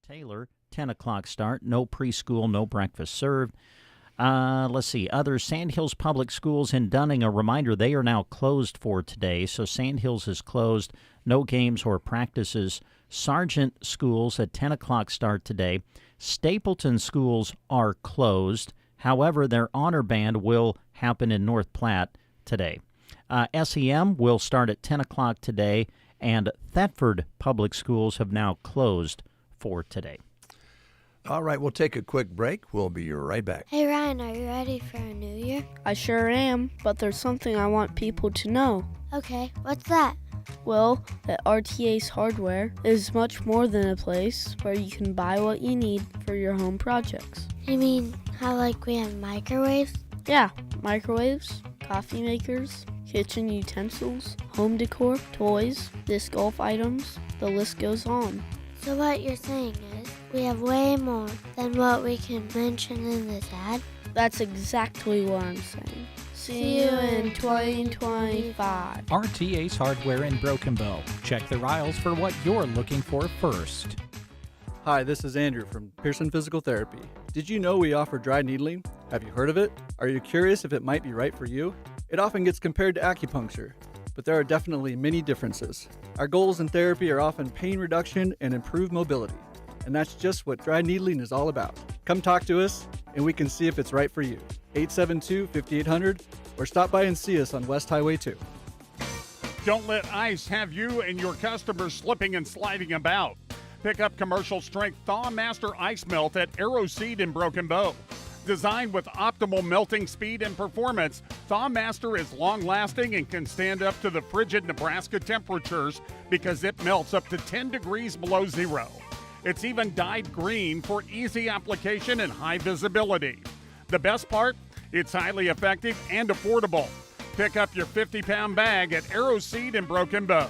Taylor, 10 o'clock start. No preschool, no breakfast served. Let's see. Other Sandhills Public Schools in Dunning, a reminder, they are now closed for today. So Sandhills is closed. No games or practices. Sargent Schools at 10 o'clock start today. Stapleton Schools are closed. However, their honor band will happen in North Platte today. SEM will start at 10 o'clock today, and Thetford Public Schools have now closed for today. All right, we'll take a quick break. We'll be right back. Hey Ryan, are you ready for a new year? I sure am, but there's something I want people to know. Okay, what's that? Well, that RTA's Hardware is much more than a place where you can buy what you need for your home projects. You mean how like we have microwaves? Yeah, microwaves, coffee makers, kitchen utensils, home decor, toys, disc golf items, the list goes on. So what you're saying is we have way more than what we can mention in this ad? That's exactly what I'm saying. See you in 2025. RTA's Hardware in Broken Bow. Check their aisles for what you're looking for first. Hi, this is Andrew from Pearson Physical Therapy. Did you know we offer dry needling? Have you heard of it? Are you curious if it might be right for you? It often gets compared to acupuncture, but there are definitely many differences. Our goals in therapy are often pain reduction and improved mobility, and that's just what dry needling is all about. Come talk to us, and we can see if it's right for you. 872-5800, or stop by and see us on West Highway 2. Don't let ice have you and your customers slipping and sliding about. Pick up commercial strength Thaw Master Ice Melt at Arrow Seed in Broken Bow. Designed with optimal melting speed and performance, Thaw Master is long-lasting and can stand up to the frigid Nebraska temperatures because it melts up to 10 degrees below zero. It's even dyed green for easy application and high visibility. The best part? It's highly effective and affordable. Pick up your 50-pound bag at Arrow Seed in Broken Bow.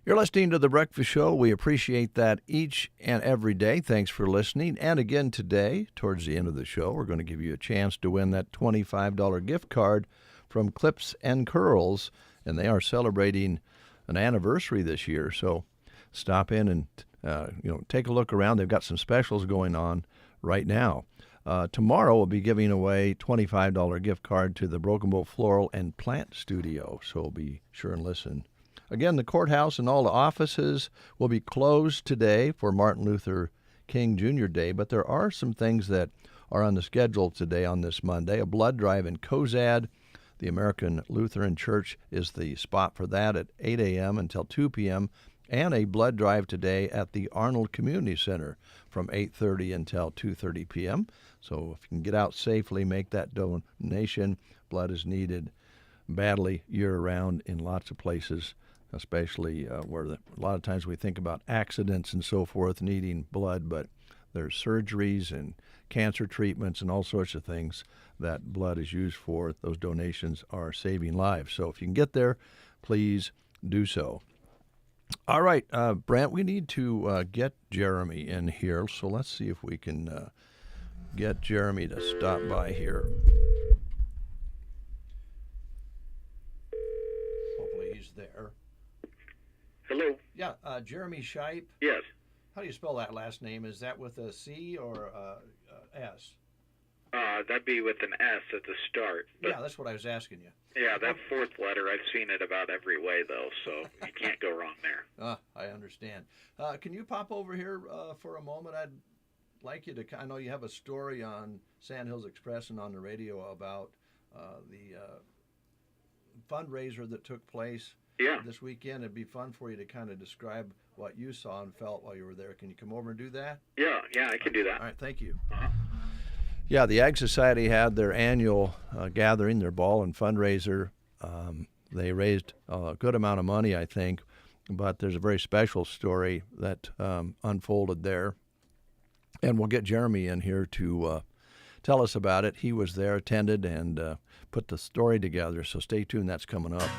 You're listening to The Breakfast Show. We appreciate that each and every day. Thanks for listening. And again today, towards the end of the show, we're going to give you a chance to win that $25 gift card from Clips and Curls. And they are celebrating an anniversary this year. So stop in and take a look around. They've got some specials going on right now. Tomorrow we'll be giving away a $25 gift card to the Broken Bow Floral and Plant Studio. So be sure and listen. Again, the courthouse and all the offices will be closed today for Martin Luther King Jr. Day, but there are some things that are on the schedule today on this Monday. A blood drive in Cozad. The American Lutheran Church is the spot for that at 8 a.m. until 2 p.m., and a blood drive today at the Arnold Community Center from 8:30 until 2:30 p.m. So if you can get out safely, make that donation. Blood is needed badly year-round in lots of places, especially where a lot of times we think about accidents and so forth needing blood, but there's surgeries and cancer treatments and all sorts of things that blood is used for. Those donations are saving lives. So if you can get there, please do so. All right, Brent, we need to get Jeremy in here, so let's see if we can get Jeremy to stop by here. Hopefully he's there. Hello? Yeah, Jeremy Shipe. Yes. How do you spell that last name? Is that with a C or a S? That'd be with an S at the start. But Yeah, that's what I was asking you. yeah, that fourth letter, I've seen it about every way, though, so you can't go wrong there. I understand. Can you pop over here for a moment? I'd like you to, I know you have a story on Sandhills Express and on the radio about the fundraiser that took place this weekend. It'd be fun for you to kind of describe what you saw and felt while you were there. Can you come over and do that? Yeah, I can do that. All right, thank you. Yeah, the Ag Society had their annual gathering, their ball and fundraiser. They raised a good amount of money, I think, but there's a very special story that unfolded there. And we'll get Jeremy in here to tell us about it. He was there, attended, and put the story together, so stay tuned. That's coming up.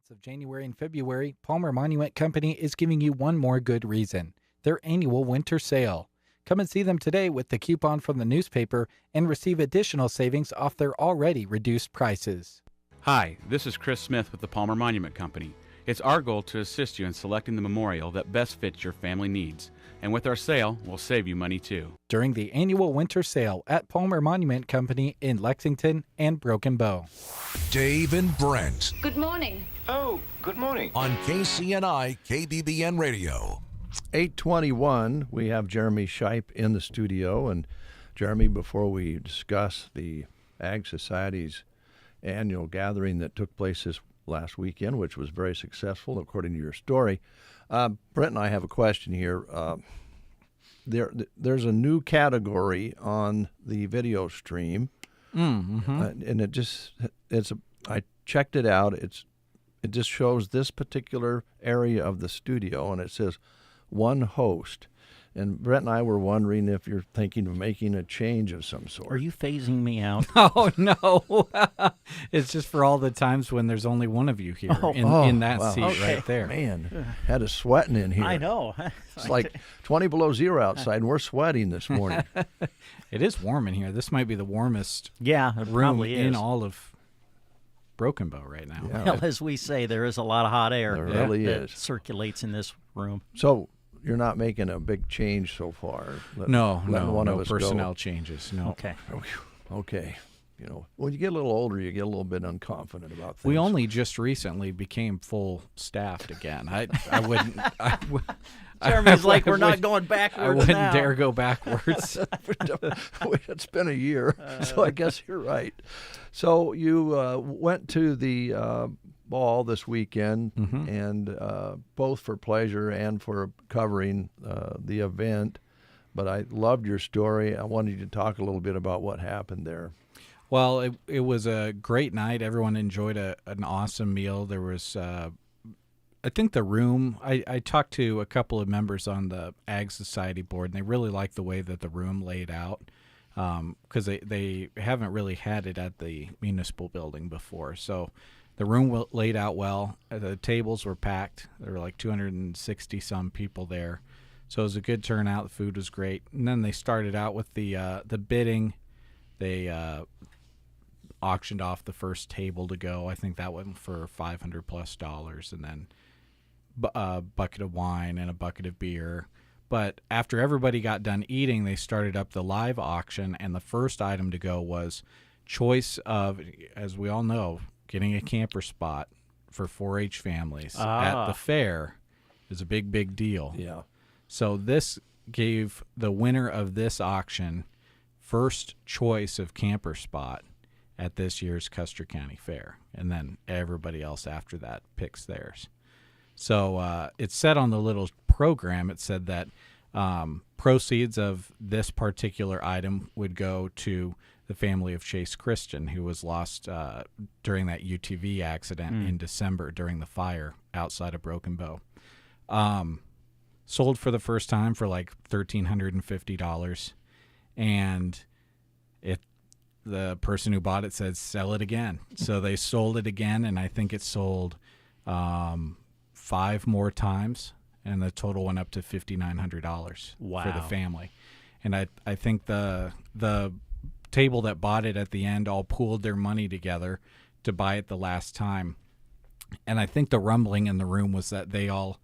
months of January and February, Palmer Monument Company is giving you one more good reason: their annual winter sale. Come and see them today with the coupon from the newspaper and receive additional savings off their already reduced prices. Hi, this is Chris Smith with the Palmer Monument Company. It's our goal to assist you in selecting the memorial that best fits your family needs. And with our sale, we'll save you money too. During the annual winter sale at Palmer Monument Company in Lexington and Broken Bow. Dave and Brent. Good morning. Oh, good morning. On KCNI KBBN Radio. 8:21, we have Jeremy Shipe in the studio. And Jeremy, before we discuss the Ag Society's annual gathering that took place this last weekend, which was very successful according to your story, Brent and I have a question here. There's a new category on the video stream, and I checked it out. It just shows this particular area of the studio, and it says one host. And Brent and I were wondering if you're thinking of making a change of some sort. Are you phasing me out? Oh, no. It's just for all the times when there's only one of you here in that seat right there. Man, had us sweating in here. I know. It's like 20 below zero outside, and we're sweating this morning. It is warm in here. This might be the warmest room in all of Broken Bow right now. Yeah. Well, as we say, there is a lot of hot air that circulates in this room. So you're not making a big change so far? No of us personnel go. changes. No. Okay. You know, when you get a little older, you get a little bit unconfident about things. We only just recently became full staffed again. I wouldn't. Jeremy's like, we're not going backwards. I wouldn't dare go backwards. It's been a year, so I guess you're right. So you went to the ball this weekend, and both for pleasure and for covering the event. But I loved your story. I wanted you to talk a little bit about what happened there. Well, it was a great night. Everyone enjoyed an awesome meal. There was, I think, the room. I talked to a couple of members on the Ag Society board, and they really liked the way that the room laid out, because they haven't really had it at the municipal building before. So the room laid out well. The tables were packed. There were like 260 some people there. So it was a good turnout. The food was great. And then they started out with the bidding. They auctioned off the first table to go. I think that went for $500+, and then a bucket of wine and a bucket of beer. But after everybody got done eating, they started up the live auction, and the first item to go was choice of, as we all know, getting a camper spot for 4-H families at the fair is a big, big deal. Yeah. So this gave the winner of this auction first choice of camper spot at this year's Custer County Fair, and then everybody else after that picks theirs. So it said on the little program, it said that proceeds of this particular item would go to the family of Chase Christian, who was lost during that UTV accident in December during the fire outside of Broken Bow. Sold for the first time for like $1,350, and the person who bought it said, sell it again. So they sold it again, and I think it sold 5 more times, and the total went up to $5,900 for the family. And I think the table that bought it at the end all pooled their money together to buy it the last time. And I think the rumbling in the room was that they all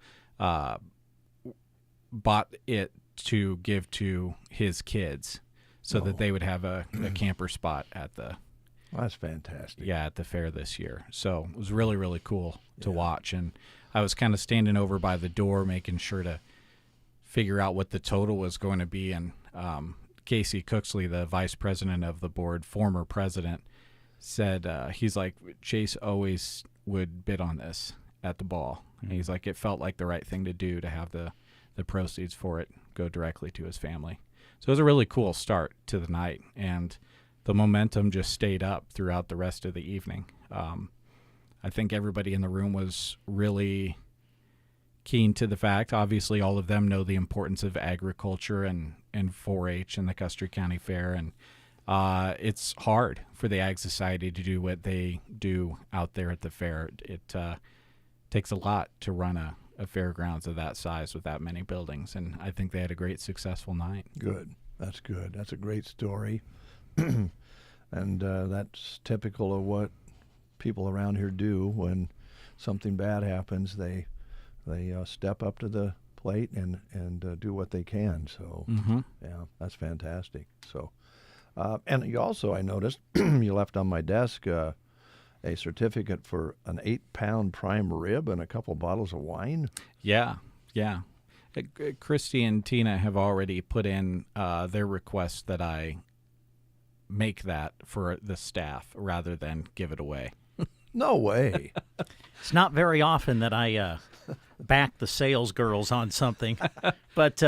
bought it to give to his kids, so that they would have a camper spot at the. That's fantastic. Yeah, at the fair this year. So it was really, really cool to watch. And I was kind of standing over by the door, making sure to figure out what the total was going to be. And Casey Cooksley, the vice president of the board, former president, said he's like, Chase always would bid on this at the ball. And he's like, it felt like the right thing to do to have the proceeds for it go directly to his family. So it was a really cool start to the night, and the momentum just stayed up throughout the rest of the evening. I think everybody in the room was really keen to the fact. Obviously, all of them know the importance of agriculture and 4-H and the Custer County Fair, and it's hard for the Ag Society to do what they do out there at the fair. takes a lot to run a fairgrounds of that size with that many buildings, and I think they had a great, successful night. Good. That's good. That's a great story. And that's typical of what people around here do when something bad happens. They step up to the plate and do what they can. So, yeah, that's fantastic. So, and you also, I noticed, you left on my desk a certificate for an 8-pound prime rib and a couple bottles of wine. Yeah. Christy and Tina have already put in their request that I make that for the staff rather than give it away. No way. It's not very often that I back the sales girls on something, but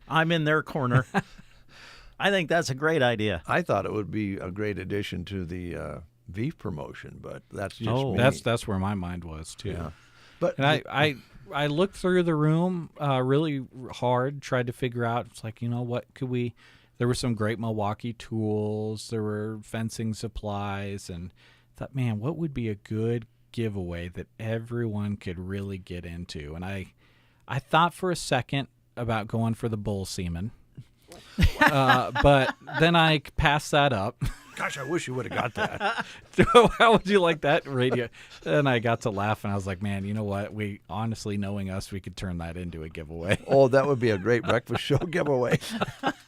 I'm in their corner. I think that's a great idea. I thought it would be a great addition to the beef promotion, but that's just me. That's where my mind was too. Yeah. But and I looked through the room really hard, tried to figure out. It's like, what could we? There were some great Milwaukee tools. There were fencing supplies, and thought, man, what would be a good giveaway that everyone could really get into? And I thought for a second about going for the bull semen, but then I passed that up. Gosh, I wish you would have got that. How would you like that radio? And I got to laugh, and I was like, man, you know what? We honestly, knowing us, we could turn that into a giveaay. Oh, that would be a great breakfast show giveaway.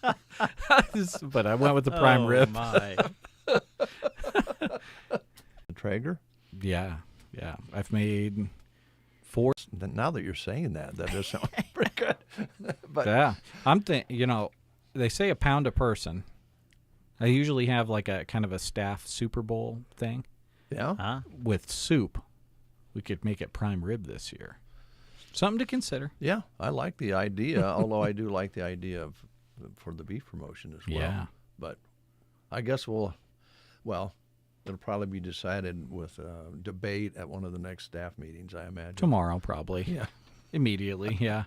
But I went with the prime rib. My. Traeger? Yeah. I've made 4. Now that you're saying that does sound pretty good. But yeah, I'm thinking, they say a pound a person. I usually have like a kind of a staff Super Bowl thing. Yeah. With soup. We could make it prime rib this year. Something to consider. Yeah, I like the idea, although I do like the idea for the beef promotion as well. Yeah. But I guess it'll probably be decided with debate at one of the next staff meetings, I imagine. Tomorrow, probably. Yeah. Immediately, yeah.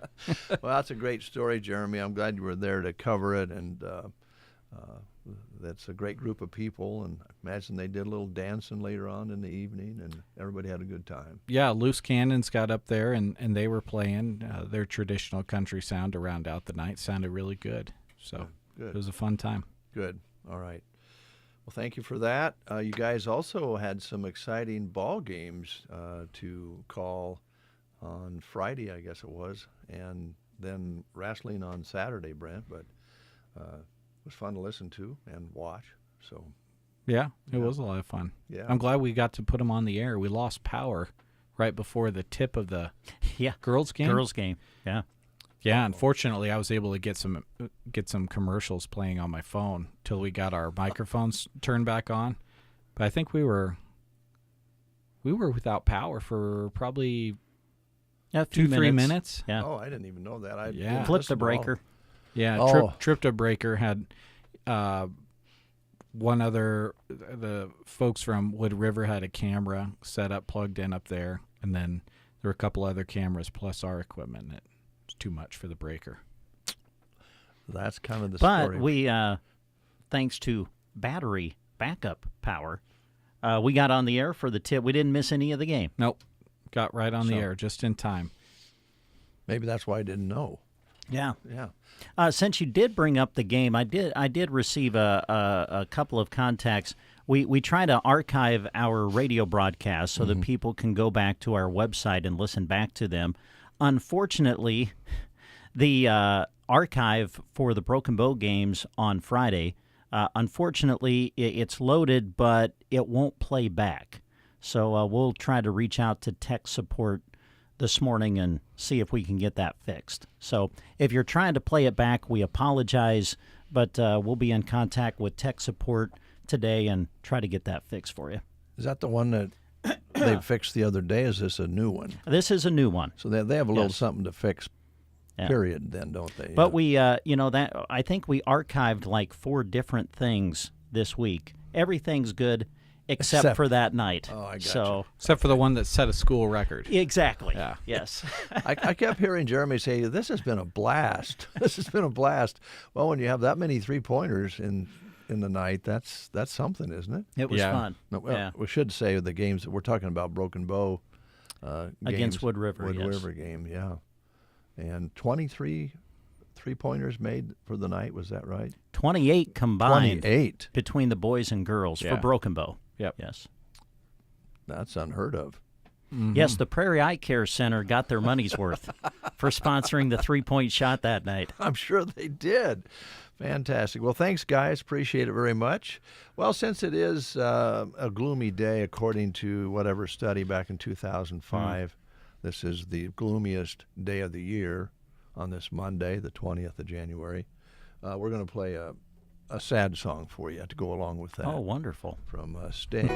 Well, that's a great story, Jeremy. I'm glad you were there to cover it, and that's a great group of people, and I imagine they did a little dancing later on in the evening, and everybody had a good time. Yeah, Loose Cannons got up there, and they were playing their traditional country sound to round out the night. Sounded really good. So good. It was a fun time. Good. All right. Well, thank you for that. You guys also had some exciting ball games to call on Friday, I guess it was, and then wrestling on Saturday, Brent, but it was fun to listen to and watch. So, yeah, it was a lot of fun. Yeah. I'm glad we got to put them on the air. We lost power right before the tip of the girls game. Girls game, yeah. Yeah, unfortunately, I was able to get some commercials playing on my phone till we got our microphones turned back on. But I think we were without power for probably 2-3 minutes. Yeah. Oh, I didn't even know that. Yeah. Flip the breaker. Yeah, tripped a breaker. Had one other, the folks from Wood River had a camera set up, plugged in up there, and then there were a couple other cameras plus our equipment. It was too much for the breaker. That's kind of the story. But we, thanks to battery backup power, we got on the air for the tip. We didn't miss any of the game. Nope. Got right on the air just in time. Maybe that's why I didn't know. Yeah. Yeah. Since you did bring up the game, I did receive a couple of contacts. We try to archive our radio broadcasts so that people can go back to our website and listen back to them. Unfortunately, the archive for the Broken Bow games on Friday, unfortunately, it's loaded, but it won't play back. So we'll try to reach out to tech support this morning and see if we can get that fixed. So if you're trying to play it back, we apologize, but we'll be in contact with tech support today and try to get that fixed for you. Is that the one that they fixed the other day? Is this a new one? This is a new one. So they have a little something to fix, period, then, don't they? But we, that I think we archived like 4 different things this week. Everything's good. Except for that night. Oh, I got you. Except for the one that set a school record. Exactly. Yeah. Yes. I kept hearing Jeremy say, this has been a blast. This has been a blast. Well, when you have that many 3-pointers in the night, that's something, isn't it? It was fun. No, well, we should say the games that we're talking about, Broken Bow Against games. Wood River, Wood yes. River game, yeah. And 23 three-pointers made for the night, was that right? 28 combined 28 between the boys and girls for Broken Bow. Yep. Yes. That's unheard of. Yes, the Prairie Eye Care Center got their money's worth for sponsoring the three-point shot that night. I'm sure they did. Fantastic. Well, thanks, guys. Appreciate it very much. Well, since it is a gloomy day, according to whatever study back in 2005, this is the gloomiest day of the year on this Monday, the 20th of January. We're going to play a sad song for you to go along with that. Oh, wonderful. From Sting.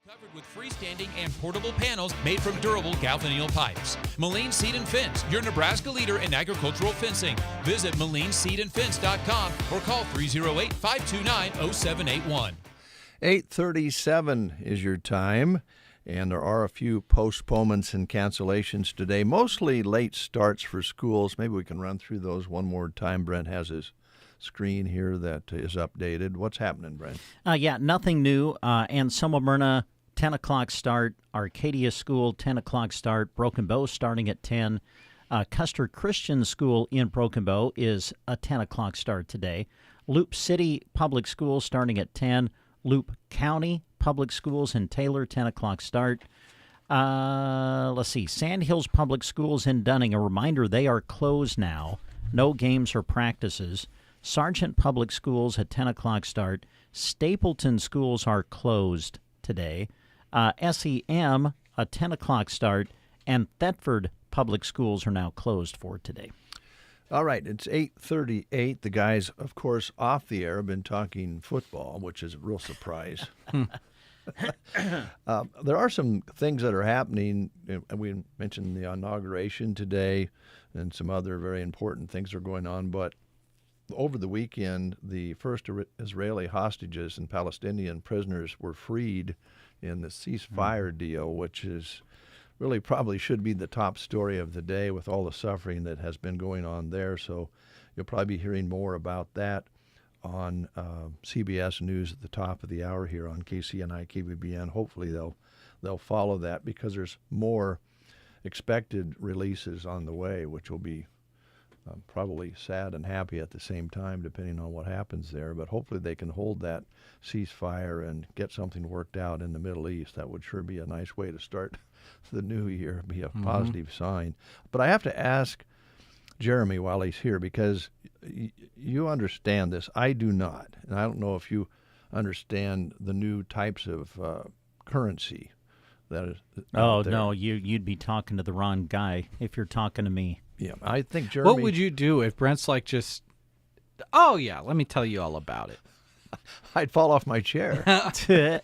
Covered with freestanding and portable panels made from durable Galvanneal pipes. Moline Seed and Fence, your Nebraska leader in agricultural fencing. Visit MolineSeedandFence.com or call 308-529-0781. 8:37 is your time, and there are a few postponements and cancellations today, mostly late starts for schools. Maybe we can run through those one more time. Brent has his screen here that is updated. What's happening, Brent? Nothing new. Anselmo Myrna, 10 o'clock start. Arcadia School, 10 o'clock start. Broken Bow starting at 10. Custer Christian School in Broken Bow is a 10 o'clock start today. Loop City Public Schools starting at 10. Loop County Public Schools in Taylor, 10 o'clock start. Let's see. Sand Hills Public Schools in Dunning, a reminder they are closed now. No games or practices. Sargent Public Schools at 10 o'clock start. Stapleton schools are closed today. SEM, a 10 o'clock start. And Thetford Public Schools are now closed for today. All right, it's 8:38. The guys, of course, off the air have been talking football, which is a real surprise. There are some things that are happening. We mentioned the inauguration today and some other very important things are going on. But over the weekend, the first Israeli hostages and Palestinian prisoners were freed in the ceasefire deal, which is really probably should be the top story of the day with all the suffering that has been going on there. So you'll probably be hearing more about that on CBS News at the top of the hour here on KCNI, KBBN. Hopefully they'll follow that because there's more expected releases on the way, which will be probably sad and happy at the same time, depending on what happens there. But hopefully they can hold that ceasefire and get something worked out in the Middle East. That would sure be a nice way to start the new year, be a positive sign. But I have to ask Jeremy while he's here, because you understand this. I do not. And I don't know if you understand the new types of currency that is out there. No, you'd be talking to the wrong guy if you're talking to me. Yeah, I think Jeremy... What would you do if Brent's like just, oh, yeah, let me tell you all about it? I'd fall off my chair. I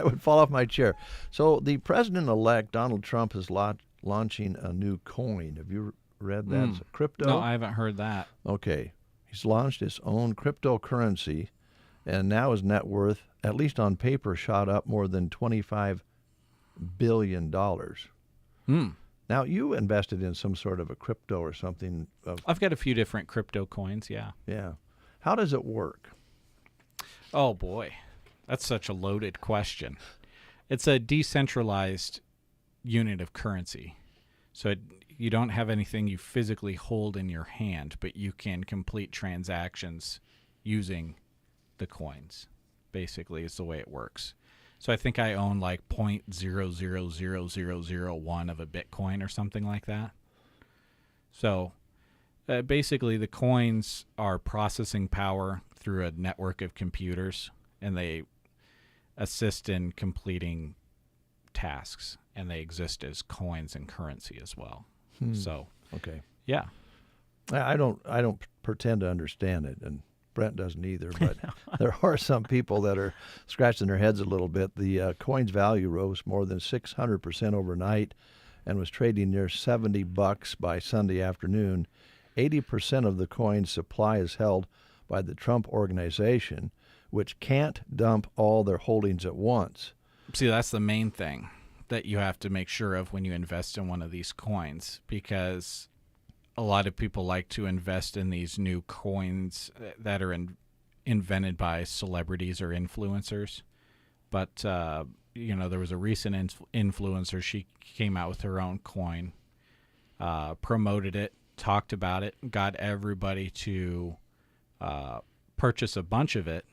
would fall off my chair. So the president-elect, Donald Trump, is launching a new coin. Have you read that? It's a crypto? No, I haven't heard that. Okay. He's launched his own cryptocurrency, and now his net worth, at least on paper, shot up more than $25 billion. Now, you invested in some sort of a crypto or something. I've got a few different crypto coins, yeah. Yeah. How does it work? Oh, boy. That's such a loaded question. It's a decentralized unit of currency. So you don't have anything you physically hold in your hand, but you can complete transactions using the coins, basically, is the way it works. So I think I own like 0.000001 of a Bitcoin or something like that. So basically the coins are processing power through a network of computers, and they assist in completing tasks, and they exist as coins and currency as well. So, okay. Yeah. I don't pretend to understand it, and Brent doesn't either, but there are some people that are scratching their heads a little bit. The coin's value rose more than 600% overnight and was trading near $70 by Sunday afternoon. 80% of the coin's supply is held by the Trump Organization, which can't dump all their holdings at once. See, that's the main thing that you have to make sure of when you invest in one of these coins, because a lot of people like to invest in these new coins that are invented by celebrities or influencers. But, there was a recent influencer. She came out with her own coin, promoted it, talked about it, got everybody to purchase a bunch of it.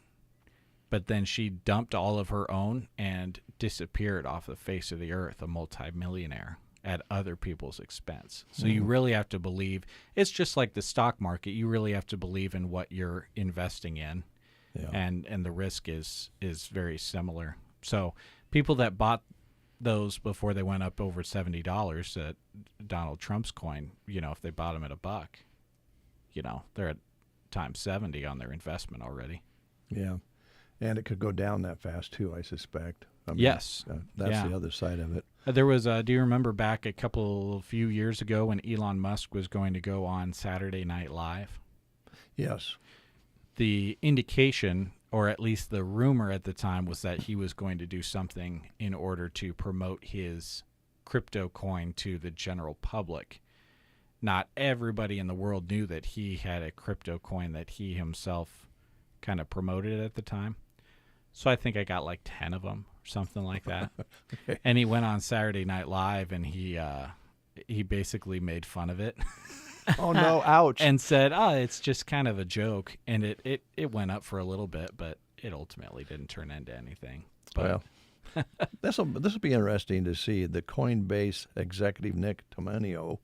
But then she dumped all of her own and disappeared off the face of the earth, a multimillionaire, at other people's expense. So you really have to believe. It's just like the stock market. You really have to believe in what you're investing in, and the risk is very similar. So people that bought those before they went up over $70 at Donald Trump's coin, if they bought them at $1, they're at times 70 on their investment already. Yeah. And it could go down that fast, too, I suspect. I mean, Yes. That's Yeah. the other side of it. There was, do you remember back a few years ago when Elon Musk was going to go on Saturday Night Live? Yes. The indication, or at least the rumor at the time, was that he was going to do something in order to promote his crypto coin to the general public. Not everybody in the world knew that he had a crypto coin that he himself kind of promoted at the time. So I think I got like 10 of them or something like that. Okay. And he went on Saturday Night Live and he basically made fun of it. Oh, no. Ouch. And said, it's just kind of a joke. And it went up for a little bit, but it ultimately didn't turn into anything. But Well, this will be interesting to see. The Coinbase executive Nick Tomanio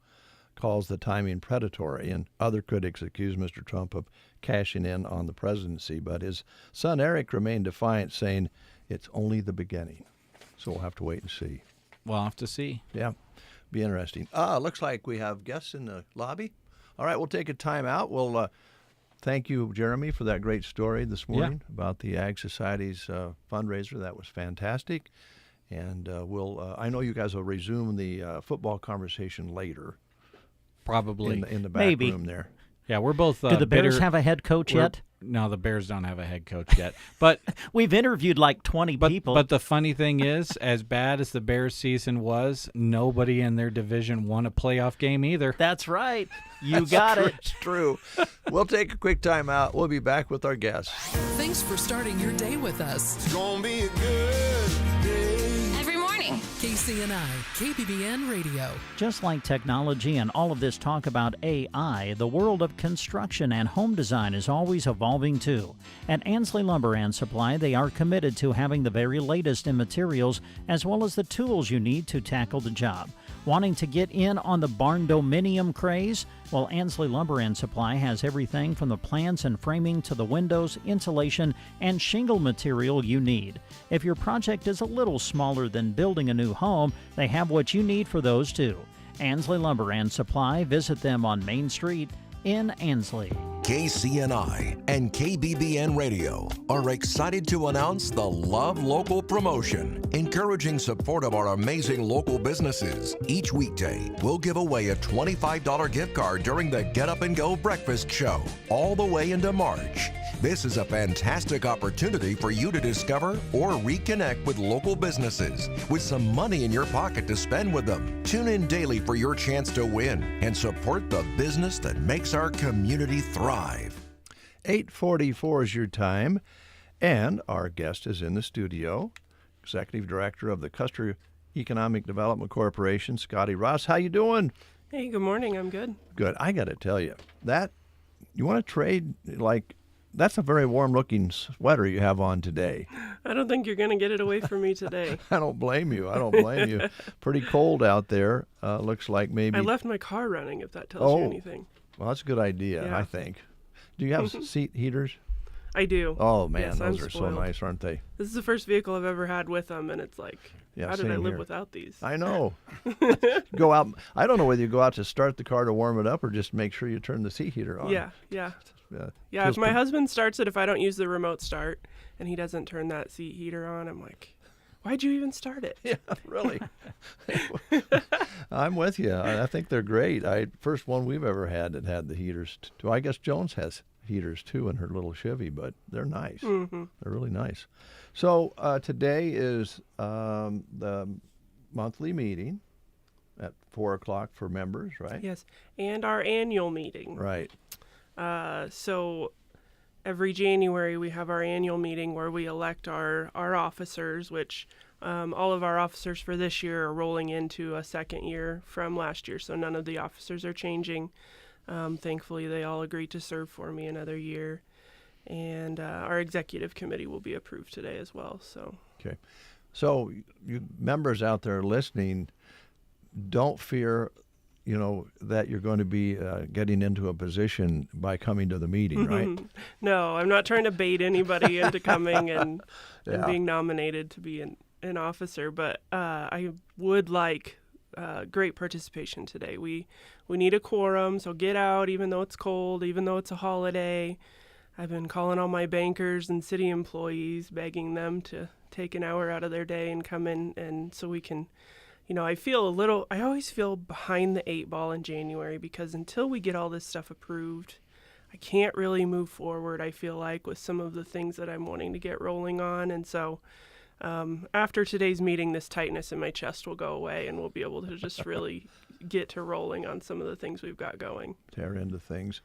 calls the timing predatory, and other critics accuse Mr. Trump of cashing in on the presidency. But his son Eric remained defiant, saying it's only the beginning. So we'll have to wait and see. We'll have to see. Yeah, be interesting. Looks like we have guests in the lobby. All right, we'll take a time out. We'll thank you, Jeremy, for that great story this morning about the Ag Society's fundraiser. That was fantastic. And I know you guys will resume the football conversation later. Probably. In the back room there. Yeah, we're both Do the Bears have a head coach yet? No, the Bears don't have a head coach yet. But we've interviewed like 20 people. But the funny thing is, as bad as the Bears season was, nobody in their division won a playoff game either. That's right. You got it. It's true. We'll take a quick time out. We'll be back with our guests. Thanks for starting your day with us. It's gonna be a good day. Every morning. KCNI, KBBN Radio. Just like technology and all of this talk about AI, the world of construction and home design is always evolving too. At Ansley Lumber and Supply, they are committed to having the very latest in materials as well as the tools you need to tackle the job. Wanting to get in on the barn-dominium craze? Well, Ansley Lumber and Supply has everything from the plans and framing to the windows, insulation, and shingle material you need. If your project is a little smaller than building a new home, they have what you need for those too. Ansley Lumber and Supply. Visit them on Main Street in Ansley. KCNI and KBBN Radio are excited to announce the Love Local promotion, encouraging support of our amazing local businesses. Each weekday, we'll give away a $25 gift card during the Get Up and Go breakfast show, all the way into March. This is a fantastic opportunity for you to discover or reconnect with local businesses with some money in your pocket to spend with them. Tune in daily for your chance to win and support the business that makes our community thrive. 8:44 is your time, and our guest is in the studio, Executive Director of the Custer Economic Development Corporation, Scotty Ross. How you doing? Hey, good morning. I'm good. Good. I got to tell you, that you want to trade, that's a very warm-looking sweater you have on today. I don't think you're going to get it away from me today. I don't blame you. Pretty cold out there. Looks like maybe. I left my car running, if that tells you anything. Well, that's a good idea, Yeah. I think. Do you have seat heaters? I do. Oh, man, Yes, those I'm are spoiled. so nice, aren't they? This is the first vehicle I've ever had with them, and it's like, Yeah, how did I same live here. without these? I know. Go out. I don't know whether you go out to start the car to warm it up or just make sure you turn the seat heater on. Yeah. Yeah, if my husband starts it, if I don't use the remote start, and he doesn't turn that seat heater on, I'm like, why'd you even start it? Yeah, really. I'm with you. I think they're great. First one we've ever had that had the heaters. Too. I guess Jones has heaters too in her little Chevy, but they're nice. Mm-hmm. They're really nice. So today is the monthly meeting at 4 o'clock for members, right? Yes, and our annual meeting. Right. So every January we have our annual meeting where we elect our officers, which all of our officers for this year are rolling into a second year from last year, so none of the officers are changing. Thankfully, they all agreed to serve for me another year, and our executive committee will be approved today as well. So. Okay. So you members out there listening, don't fear that you're going to be getting into a position by coming to the meeting, right? No, I'm not trying to bait anybody into coming and being nominated to be an officer, but I would like great participation today. We need a quorum, so get out even though it's cold, even though it's a holiday. I've been calling all my bankers and city employees, begging them to take an hour out of their day and come in, and so we can, I always feel behind the 8 ball in January, because until we get all this stuff approved, I can't really move forward, I feel like, with some of the things that I'm wanting to get rolling on. And so after today's meeting, this tightness in my chest will go away, and we'll be able to just really get to rolling on some of the things we've got going. Tear into things.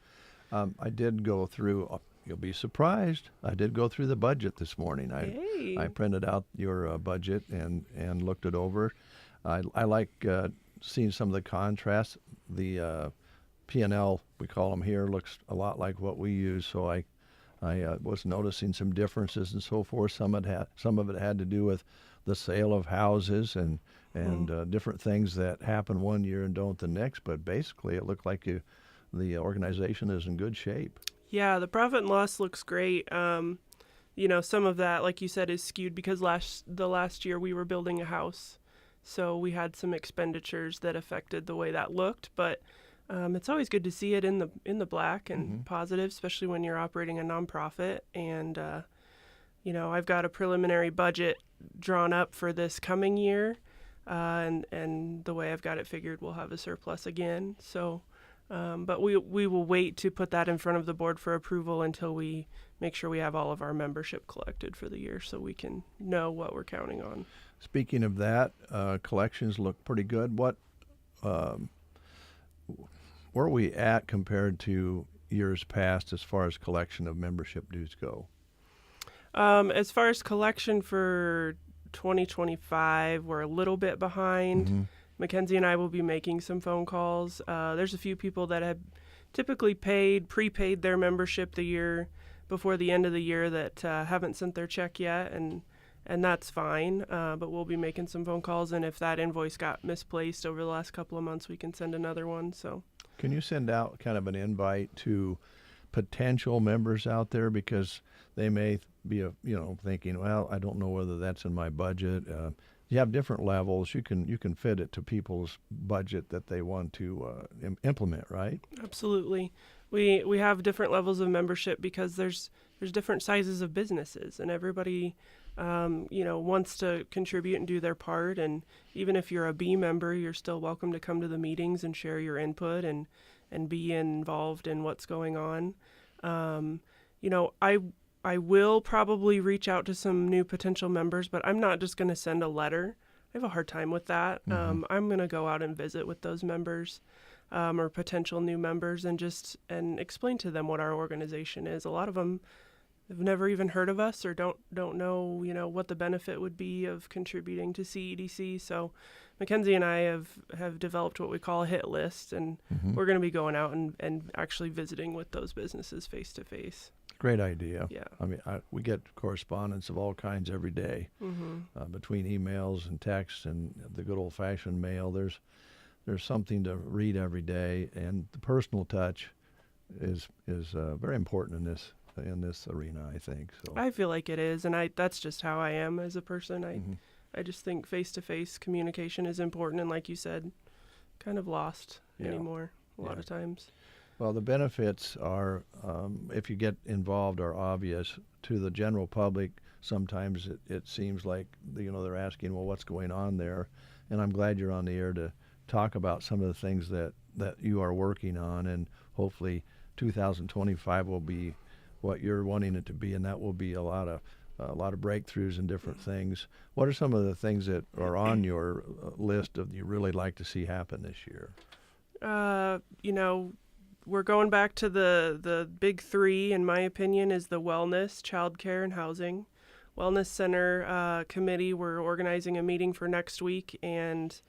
I did go through, you'll be surprised, I did go through the budget this morning. I printed out your budget and looked it over. I like seeing some of the contrasts. The P&L, we call them here, looks a lot like what we use, so I was noticing some differences and so forth. Some of it had to do with the sale of houses and different things that happen one year and don't the next, but basically it looked like the organization is in good shape. Yeah, the profit and loss looks great. Some of that, like you said, is skewed because the last year we were building a house, so we had some expenditures that affected the way that looked, but it's always good to see it in the black and positive, especially when you're operating a nonprofit. And I've got a preliminary budget drawn up for this coming year, and the way I've got it figured, we'll have a surplus again. So, but we will wait to put that in front of the board for approval until we make sure we have all of our membership collected for the year, so we can know what we're counting on. Speaking of that, collections look pretty good. Where are we at compared to years past as far as collection of membership dues go? As far as collection for 2025, we're a little bit behind. Mackenzie and I will be making some phone calls. There's a few people that have typically prepaid their membership the year before the end of the year that haven't sent their check yet, and that's fine. But we'll be making some phone calls, and if that invoice got misplaced over the last couple of months, we can send another one. So, can you send out kind of an invite to potential members out there, because they may be thinking, well, I don't know whether that's in my budget. You have different levels. You can fit it to people's budget that they want to implement, right? Absolutely. We have different levels of membership because there's different sizes of businesses, and everybody wants to contribute and do their part. And even if you're a B member, you're still welcome to come to the meetings and share your input and be involved in what's going on. I will probably reach out to some new potential members, but I'm not just going to send a letter. I have a hard time with that. I'm going to go out and visit with those members or potential new members and explain to them what our organization is. A lot of them have never even heard of us or don't know, what the benefit would be of contributing to CEDC. So Mackenzie and I have developed what we call a hit list, and we're going to be going out and actually visiting with those businesses face to face. Great idea. Yeah. I mean, we get correspondence of all kinds every day, between emails and texts and the good old-fashioned mail. There's something to read every day, and the personal touch is very important in this arena, I think. So I feel like it is, and that's just how I am as a person. I just think face-to-face communication is important, and like you said, kind of lost anymore a lot of times. Well, the benefits are, if you get involved, are obvious to the general public. Sometimes it seems like they're asking, well, what's going on there? And I'm glad you're on the air to talk about some of the things that you are working on, and hopefully 2025 will be what you're wanting it to be, and that will be a lot of breakthroughs and different things. What are some of the things that are on your list of you really like to see happen this year? We're going back to the big three, in my opinion, is the wellness, childcare, and housing. Wellness Center committee, we're organizing a meeting for next week, and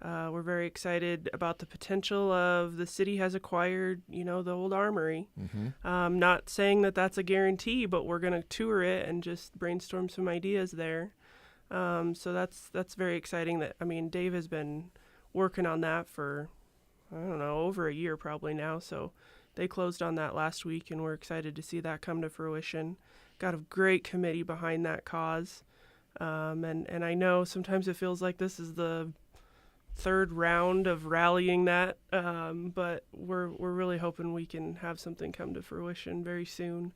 we're very excited about the potential of the city has acquired, the old armory. Not saying that that's a guarantee, but we're going to tour it and just brainstorm some ideas there. So that's very exciting. Dave has been working on that for, I don't know, over a year probably now. So they closed on that last week, and we're excited to see that come to fruition. Got a great committee behind that cause. And I know sometimes it feels like this is the third round of rallying that, but we're really hoping we can have something come to fruition very soon.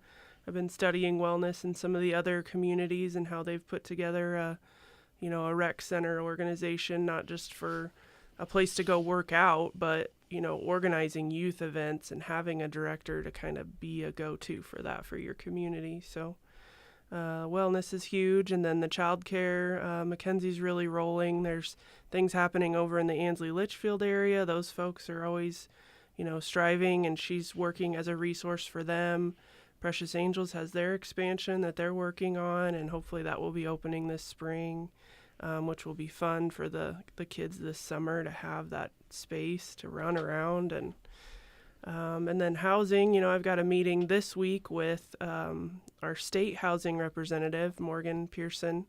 I've been studying wellness in some of the other communities and how they've put together a rec center organization, not just for a place to go work out, but, organizing youth events and having a director to kind of be a go-to for that for your community. So wellness is huge. And then the child care, Mackenzie's really rolling. There's things happening over in the Ansley-Litchfield area. Those folks are always, striving, and she's working as a resource for them. Precious Angels has their expansion that they're working on, and hopefully that will be opening this spring, which will be fun for the kids this summer to have that space to run around. And then housing, I've got a meeting this week with our state housing representative, Morgan Pearson,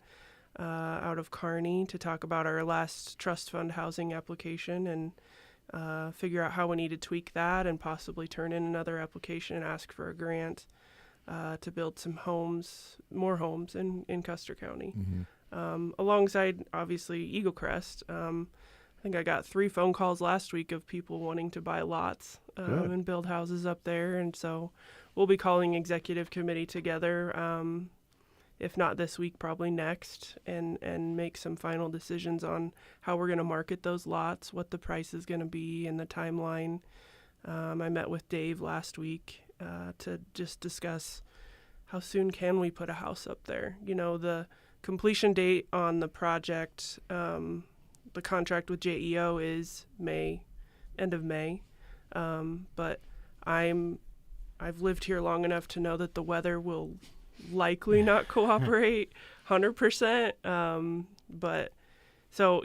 out of Kearney, to talk about our last trust fund housing application and figure out how we need to tweak that and possibly turn in another application and ask for a grant to build some more homes in Custer County. Alongside, obviously, Eagle Crest. I think I got 3 phone calls last week of people wanting to buy lots and build houses up there. And so we'll be calling executive committee together, if not this week, probably next, and make some final decisions on how we're going to market those lots, what the price is going to be, and the timeline. I met with Dave last week to just discuss how soon can we put a house up there. The completion date on the project, the contract with JEO is end of May. But I've lived here long enough to know that the weather will likely not cooperate 100%. But so,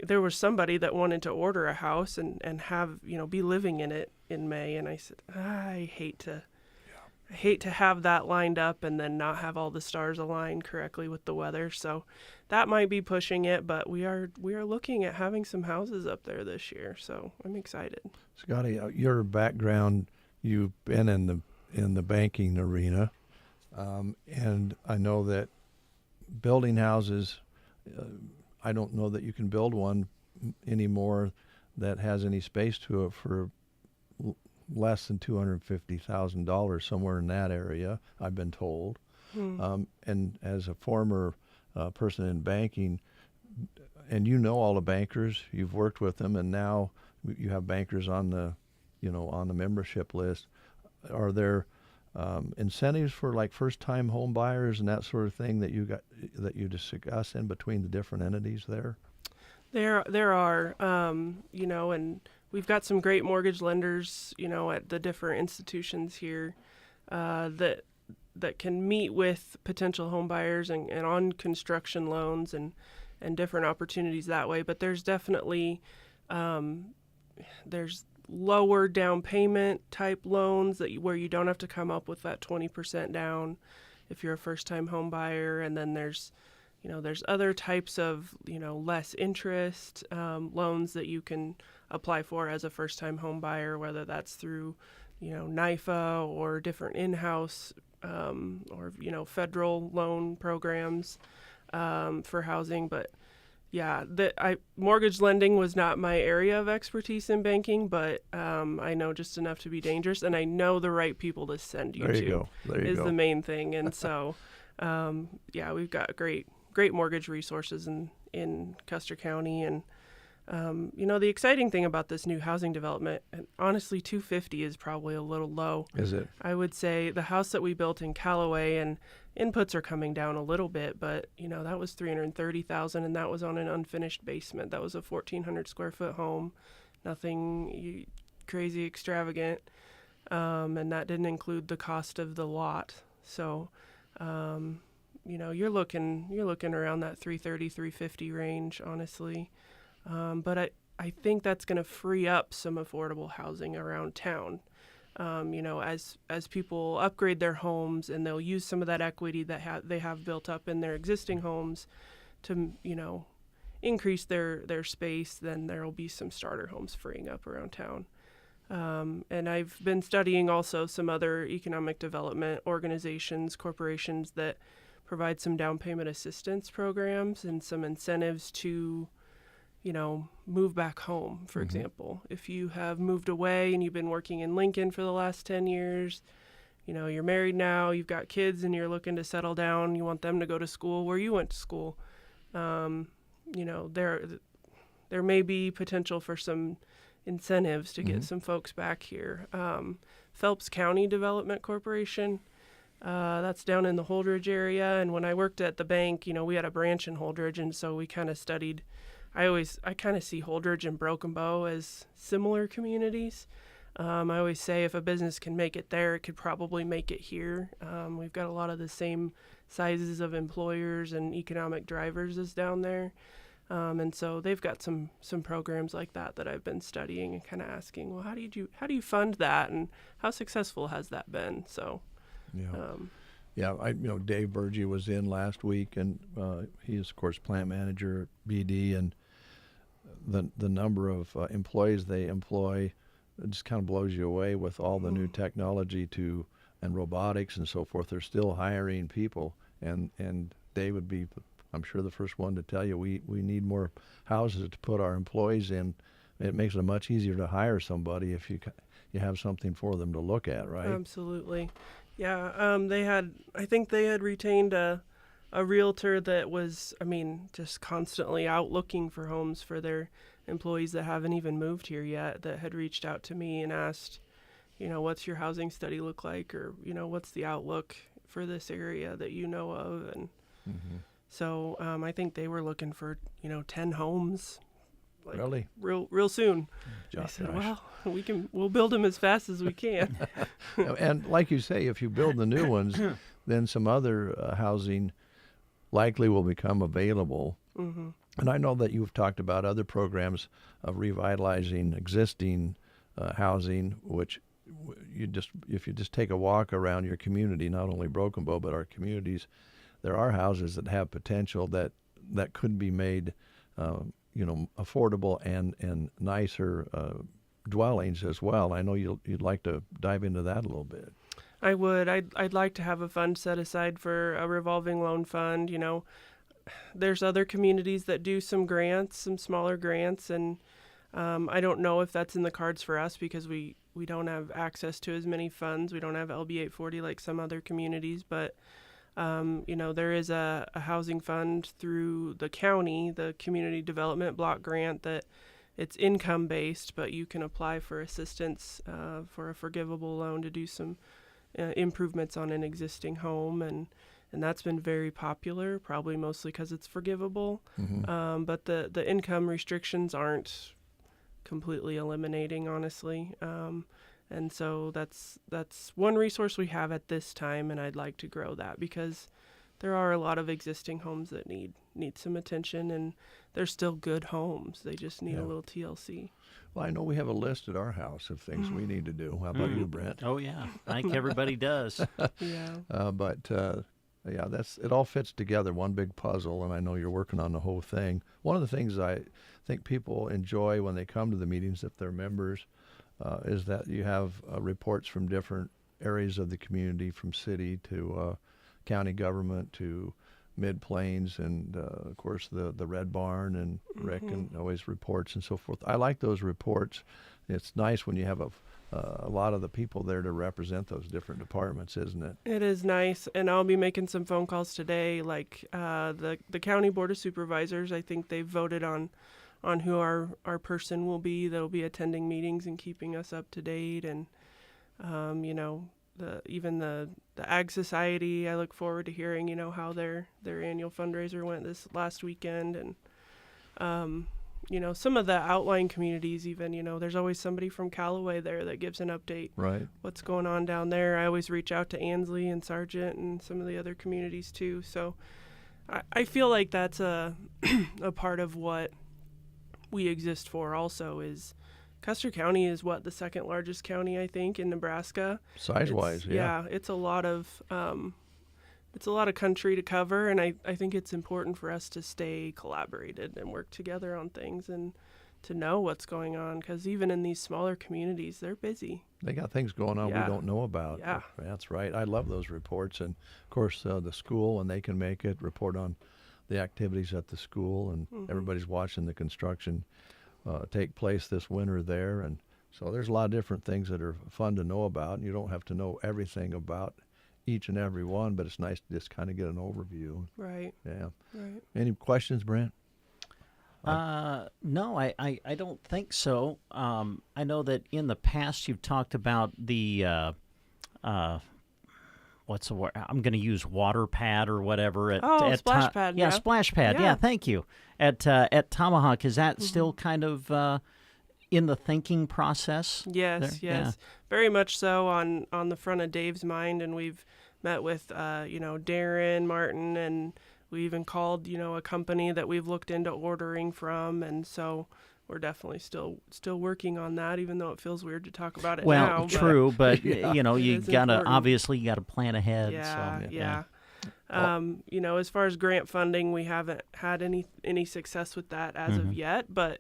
there was somebody that wanted to order a house and have, be living in it in May. And I said, I hate to have that lined up and then not have all the stars aligned correctly with the weather. So that might be pushing it, but we are looking at having some houses up there this year. So I'm excited. Scotty, your background, you've been in the banking arena, and I know that building houses, I don't know that you can build one anymore that has any space to it for less than $250,000, somewhere in that area, I've been told. And as a former person in banking, and all the bankers, you've worked with them, and now you have bankers on the membership list. Are there incentives for like first-time home buyers and that sort of thing that you discuss in between the different entities there? There are, and we've got some great mortgage lenders, at the different institutions here that can meet with potential home buyers and on construction loans and different opportunities that way. But there's definitely there's lower down payment type loans where you don't have to come up with that 20% down if you're a first-time home buyer. And then there's other types of, less interest loans that you can apply for as a first-time home buyer, whether that's through, NIFA or different in-house or, federal loan programs for housing. But yeah, mortgage lending was not my area of expertise in banking, but I know just enough to be dangerous, and I know the right people to send you to. There you go. Is the main thing. And so, we've got great mortgage resources in Custer County. And, the exciting thing about this new housing development, and honestly, $250 is probably a little low. Is it? I would say the house that we built in Callaway, and inputs are coming down a little bit, but, that was $330,000, and that was on an unfinished basement. That was a 1,400 square foot home, nothing crazy extravagant, and that didn't include the cost of the lot. So, you're looking around that $330, $350 range, honestly. But I think that's going to free up some affordable housing around town. As people upgrade their homes, and they'll use some of that equity that they have built up in their existing homes to, increase their space, then there will be some starter homes freeing up around town. And I've been studying also some other economic development organizations, corporations that provide some down payment assistance programs and some incentives to, move back home, for example. If you have moved away and you've been working in Lincoln for the last 10 years, you're married now, you've got kids, and you're looking to settle down. You want them to go to school where you went to school. There may be potential for some incentives to get some folks back here. Phelps County Development Corporation, that's down in the Holdridge area. And when I worked at the bank, we had a branch in Holdridge, and so we kind of studied. I kind of see Holdridge and Broken Bow as similar communities. I always say if a business can make it there, it could probably make it here. We've got a lot of the same sizes of employers and economic drivers as down there. And so they've got some programs like that I've been studying and kind of asking, well, how do you fund that, and how successful has that been? So, Dave Burgee was in last week, and he is of course plant manager at BD, and the number of employees they employ, it just kind of blows you away with all the new technology and robotics and so forth. They're still hiring people, and Dave would be, I'm sure, the first one to tell you we need more houses to put our employees in. It makes it much easier to hire somebody if you have something for them to look at, right? Absolutely. Yeah. I think they had retained a realtor that was, just constantly out looking for homes for their employees that haven't even moved here yet, that had reached out to me and asked, what's your housing study look like, or, what's the outlook for this area that you know of, and so I think they were looking for 10 homes, like, really, real soon. I said, well, we'll build them as fast as we can. And like you say, if you build the new ones, then some other housing likely will become available. And I know that you've talked about other programs of revitalizing existing housing, which if you just take a walk around your community, not only Broken Bow but our communities, there are houses that have potential that could be made, affordable and nicer dwellings as well. I know you'd like to dive into that a little bit. I would. I'd like to have a fund set aside for a revolving loan fund. There's other communities that do some grants, some smaller grants, and I don't know if that's in the cards for us because we don't have access to as many funds. We don't have LB 840 like some other communities, but there is a housing fund through the county, the Community Development Block Grant, that it's income based, but you can apply for assistance for a forgivable loan to do some improvements on an existing home, and that's been very popular, probably mostly because it's forgivable. But the income restrictions aren't completely eliminating, honestly. And so that's one resource we have at this time, and I'd like to grow that because there are a lot of existing homes that need some attention, and they're still good homes. They just need a little TLC. Well, I know we have a list at our house of things we need to do. How about you, Brent? Oh, yeah. I think everybody does. It all fits together, one big puzzle, and I know you're working on the whole thing. One of the things I think people enjoy when they come to the meetings, if they're members, is that you have reports from different areas of the community, from city to county government to Mid-Plains, and of course the Red Barn, and Rick and always reports and so forth. I like those reports. It's nice when you have a lot of the people there to represent those different departments, isn't it? It is nice, and I'll be making some phone calls today. Like the County Board of Supervisors, I think they've voted on who our person will be that'll be attending meetings and keeping us up to date, and the Ag Society. I look forward to hearing how their annual fundraiser went this last weekend, and some of the outlying communities, even, there's always somebody from Callaway there that gives an update. Right. What's going on down there. I always reach out to Ansley and Sargent and some of the other communities too. So I feel like that's a part of what we exist for also. Is Custer County is the second largest county, I think, in Nebraska. Size-wise, yeah. It's a lot of country to cover, and I think it's important for us to stay collaborated and work together on things and to know what's going on, because even in these smaller communities, they're busy. They got things going on we don't know about. Yeah. That's right. I love those reports. And, of course, the school, when they can make it, report on the activities at the school, and everybody's watching the construction take place this winter there, and So there's a lot of different things that are fun to know about. You don't have to know everything about each and every one, but it's nice to just kind of get an overview. Right. Yeah. Right. Any questions, Brent? No, I don't think so. I know that in the past you've talked about the what's the word? I'm going to use water pad or whatever. At splash pad. Yeah, splash pad. Yeah, thank you. At Tomahawk, is that still kind of in the thinking process? Yes, there? yes, very much so on the front of Dave's mind, and we've met with Darren Martin, and we even called a company that we've looked into ordering from, and so we're definitely still working on that, even though it feels weird to talk about it now. Well, true, but yeah, you gotta obviously plan ahead. Yeah, so, yeah. As far as grant funding, we haven't had any success with that as of yet, but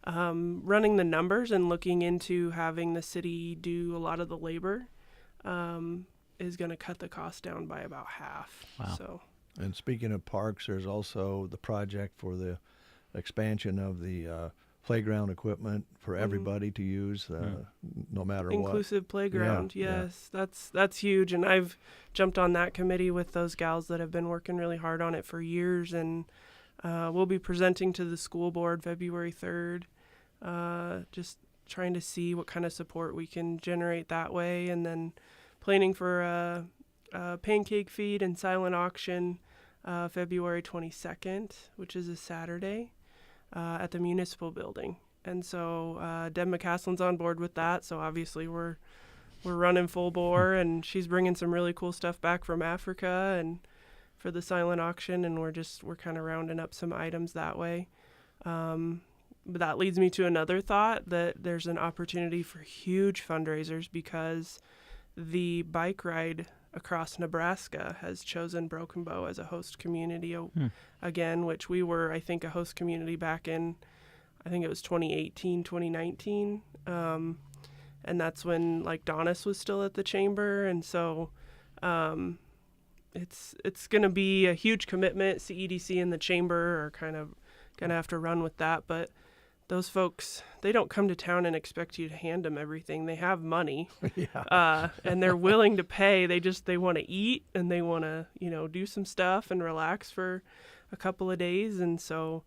running the numbers and looking into having the city do a lot of the labor is going to cut the cost down by about half. Wow. So. And speaking of parks, there's also the project for the expansion of the playground equipment for everybody to use, no matter what. Inclusive playground, yeah, yes. Yeah. That's huge, and I've jumped on that committee with those gals that have been working really hard on it for years, and we'll be presenting to the school board February 3rd, just trying to see what kind of support we can generate that way, and then planning for a pancake feed and silent auction February 22nd, which is a Saturday, at the municipal building. And so Deb McCaslin's on board with that, so obviously we're running full bore, and she's bringing some really cool stuff back from Africa and for the silent auction, and we're kind of rounding up some items that way. But that leads me to another thought, that there's an opportunity for huge fundraisers because the bike ride across Nebraska has chosen Broken Bow as a host community again, which we were, I think, a host community back in, I think it was 2018, 2019. And that's when Donis was still at the chamber. And so it's going to be a huge commitment. CEDC and the chamber are kind of going to have to run with that. But those folks, they don't come to town and expect you to hand them everything. They have money, and they're willing to pay. They want to eat, and they want to, do some stuff and relax for a couple of days. And so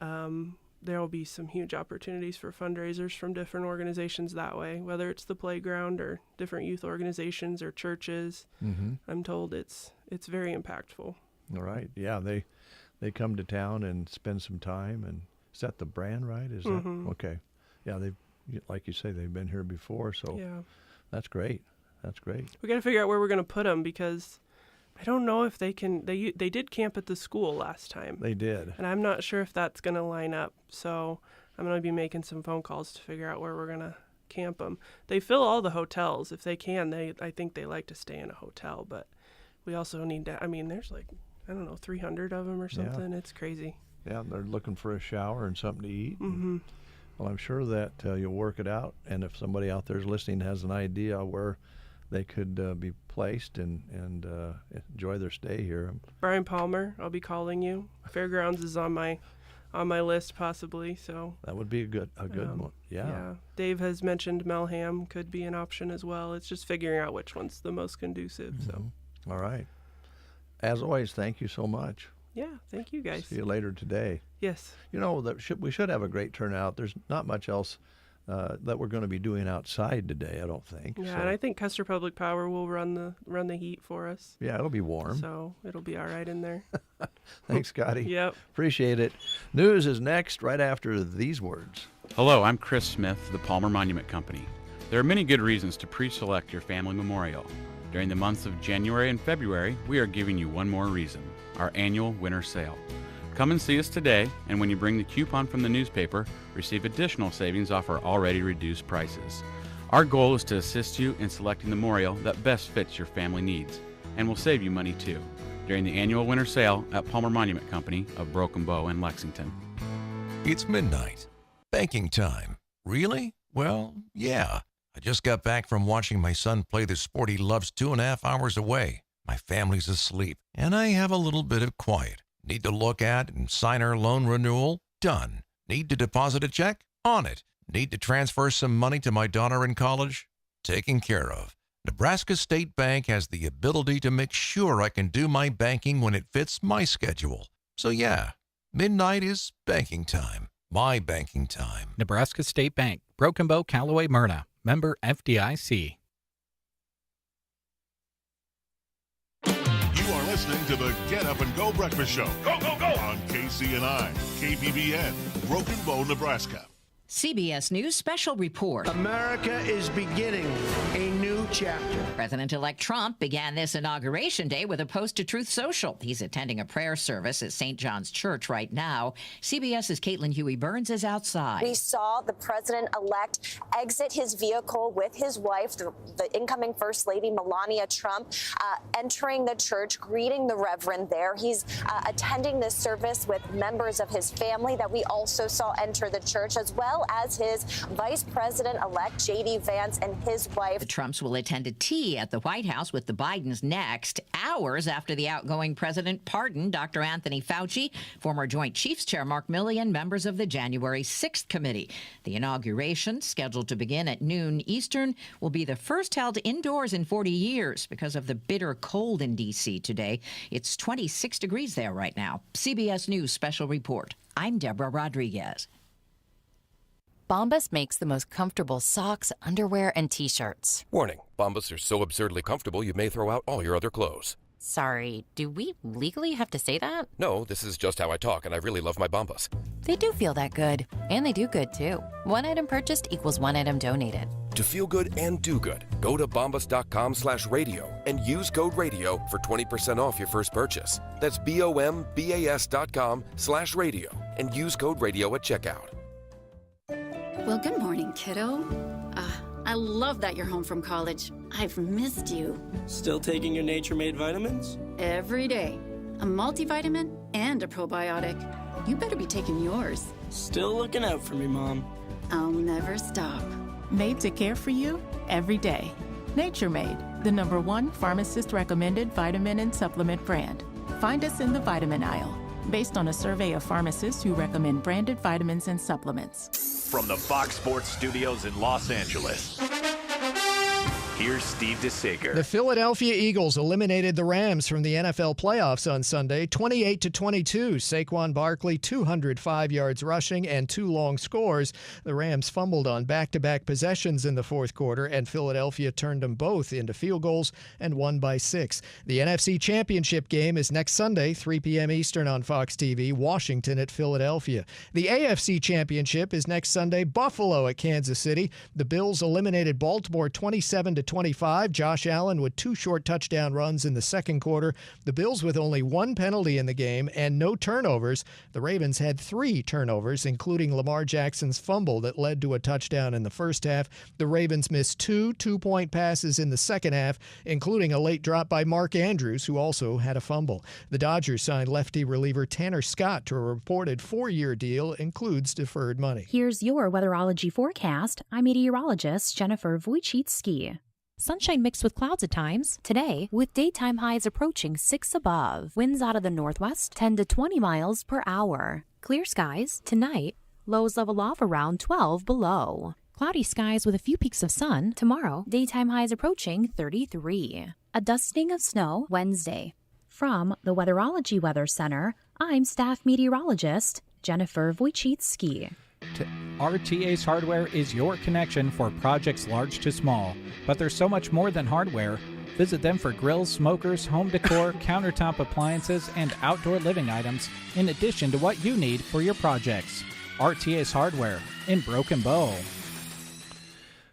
there will be some huge opportunities for fundraisers from different organizations that way, whether it's the playground or different youth organizations or churches. I'm told it's very impactful. All right. Yeah, they come to town and spend some time and set the brand, right? Is that okay? Yeah, they've, like you say, they've been here before, so that's great. That's great. We got to figure out where we're going to put them, because I don't know if they can. They did camp at the school last time. They did, and I'm not sure if that's going to line up. So I'm going to be making some phone calls to figure out where we're going to camp them. They fill all the hotels if they can. I think they like to stay in a hotel, but we also need to. I mean, there's 300 of them or something. Yeah. It's crazy. Yeah, they're looking for a shower and something to eat. Well, I'm sure that you'll work it out. And if somebody out there is listening has an idea where they could be placed and enjoy their stay here, Brian Palmer, I'll be calling you. Fairgrounds is on my list possibly. So that would be a good one. Yeah. Dave has mentioned Melham could be an option as well. It's just figuring out which one's the most conducive. So. All right. As always, thank you so much. Yeah, thank you guys. See you later today. Yes. We should have a great turnout. There's not much else that we're going to be doing outside today, I don't think. Yeah, and I think Custer Public Power will run the heat for us. Yeah, it'll be warm. So it'll be all right in there. Thanks, Scotty. Yep. Appreciate it. News is next right after these words. Hello, I'm Chris Smith, the Palmer Monument Company. There are many good reasons to pre-select your family memorial. During the months of January and February, we are giving you one more reason, our annual winter sale. Come and see us today, and when you bring the coupon from the newspaper, receive additional savings off our already reduced prices. Our goal is to assist you in selecting the memorial that best fits your family needs, and will save you money too, during the annual winter sale at Palmer Monument Company of Broken Bow in Lexington. It's midnight. Banking time. Really? Well, yeah. I just got back from watching my son play the sport he loves 2.5 hours away. My family's asleep, and I have a little bit of quiet. Need to look at and sign our loan renewal? Done. Need to deposit a check? On it. Need to transfer some money to my daughter in college? Taken care of. Nebraska State Bank has the ability to make sure I can do my banking when it fits my schedule. So yeah, midnight is banking time. My banking time. Nebraska State Bank, Broken Bow, Callaway, Myrna. Member FDIC. You are listening to the Get Up and Go Breakfast Show. Go, go, go! On KCNI, KBBN, Broken Bow, Nebraska. CBS News Special Report. America is beginning a new chapter. President-elect Trump began this inauguration day with a post to Truth Social. He's attending a prayer service at St. John's Church right now. CBS's Caitlin Huey-Burns is outside. We saw the president-elect exit his vehicle with his wife, the incoming First Lady Melania Trump, entering the church, greeting the Reverend there. He's attending this service with members of his family that we also saw enter the church, as well as his Vice President-elect J.D. Vance and his wife. The Trumps will attend a tea at the White House with the Bidens next, hours after the outgoing president pardoned Dr. Anthony Fauci, former Joint Chiefs Chair Mark Milley, and members of the January 6th committee. The inauguration, scheduled to begin at noon Eastern, will be the first held indoors in 40 years because of the bitter cold in D.C. today. It's 26 degrees there right now. CBS News Special Report. I'm Deborah Rodriguez. Bombas makes the most comfortable socks, underwear, and T-shirts. Warning, Bombas are so absurdly comfortable you may throw out all your other clothes. Sorry, do we legally have to say that? No, this is just how I talk, and I really love my Bombas. They do feel that good. And they do good, too. One item purchased equals one item donated. To feel good and do good, go to bombas.com/radio and use code radio for 20% off your first purchase. That's bombas.com/radio and use code radio at checkout. Well, good morning, kiddo. I love that you're home from college. I've missed you. Still taking your Nature-Made vitamins? Every day. A multivitamin and a probiotic. You better be taking yours. Still looking out for me, Mom. I'll never stop. Made to care for you every day. Nature-Made, the #1 pharmacist-recommended vitamin and supplement brand. Find us in the vitamin aisle, based on a survey of pharmacists who recommend branded vitamins and supplements. From the Fox Sports Studios in Los Angeles, here's Steve DeSager. The Philadelphia Eagles eliminated the Rams from the NFL playoffs on Sunday, 28-22. Saquon Barkley, 205 yards rushing and 2 long scores. The Rams fumbled on back-to-back possessions in the fourth quarter, and Philadelphia turned them both into field goals and won by 6. The NFC Championship game is next Sunday, 3 p.m. Eastern on Fox TV, Washington at Philadelphia. The AFC Championship is next Sunday, Buffalo at Kansas City. The Bills eliminated Baltimore 27-25. Josh Allen with 2 short touchdown runs in the second quarter. The Bills with only 1 penalty in the game and no turnovers. The Ravens had 3 turnovers, including Lamar Jackson's fumble that led to a touchdown in the first half. The Ravens missed 2 two-point passes in the second half, including a late drop by Mark Andrews, who also had a fumble. The Dodgers signed lefty reliever Tanner Scott to a reported 4-year deal, includes deferred money. Here's your weatherology forecast. I'm meteorologist Jennifer Wojcicki. Sunshine mixed with clouds at times. Today, with daytime highs approaching 6 above. Winds out of the northwest, 10 to 20 miles per hour. Clear skies. Tonight, lows level off around 12 below. Cloudy skies with a few peaks of sun. Tomorrow, daytime highs approaching 33. A dusting of snow Wednesday. From the Weatherology Weather Center, I'm staff meteorologist Jennifer Wojcicki. RTA's Hardware is your connection for projects large to small. But there's so much more than hardware. Visit them for grills, smokers, home decor, countertop appliances, and outdoor living items, in addition to what you need for your projects. RTA's Hardware in Broken Bow.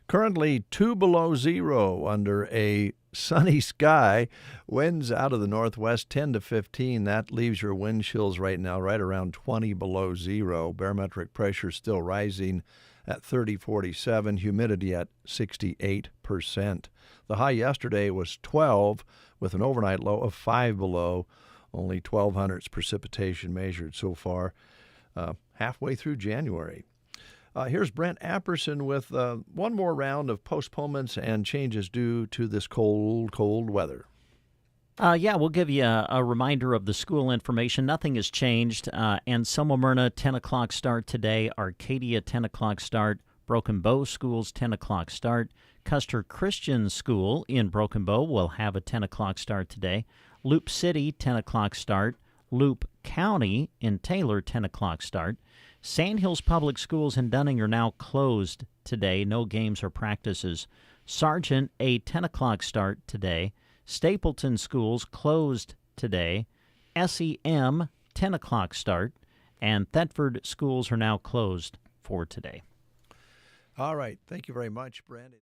Currently 2 below zero under a sunny sky. Winds out of the northwest 10 to 15. That leaves your wind chills right now right around 20 below zero. Barometric pressure still rising at 30-47. Humidity at 68%. The high yesterday was 12 with an overnight low of 5 below. Only 12 hundredths precipitation measured so far, halfway through January. Here's Brent Apperson with one more round of postponements and changes due to this cold weather. We'll give you a reminder of the school information. Nothing has changed. And Selma Myrna, 10 o'clock start today. Arcadia, 10 o'clock start. Broken Bow School's 10 o'clock start. Custer Christian School in Broken Bow will have a 10 o'clock start today. Loop City, 10 o'clock start. Loop County in Taylor, 10 o'clock start. Sandhills Public Schools in Dunning are now closed today. No games or practices. Sargent, a 10 o'clock start today. Stapleton Schools closed today. SEM, 10 o'clock start. And Thetford Schools are now closed for today. All right. Thank you very much, Brandon.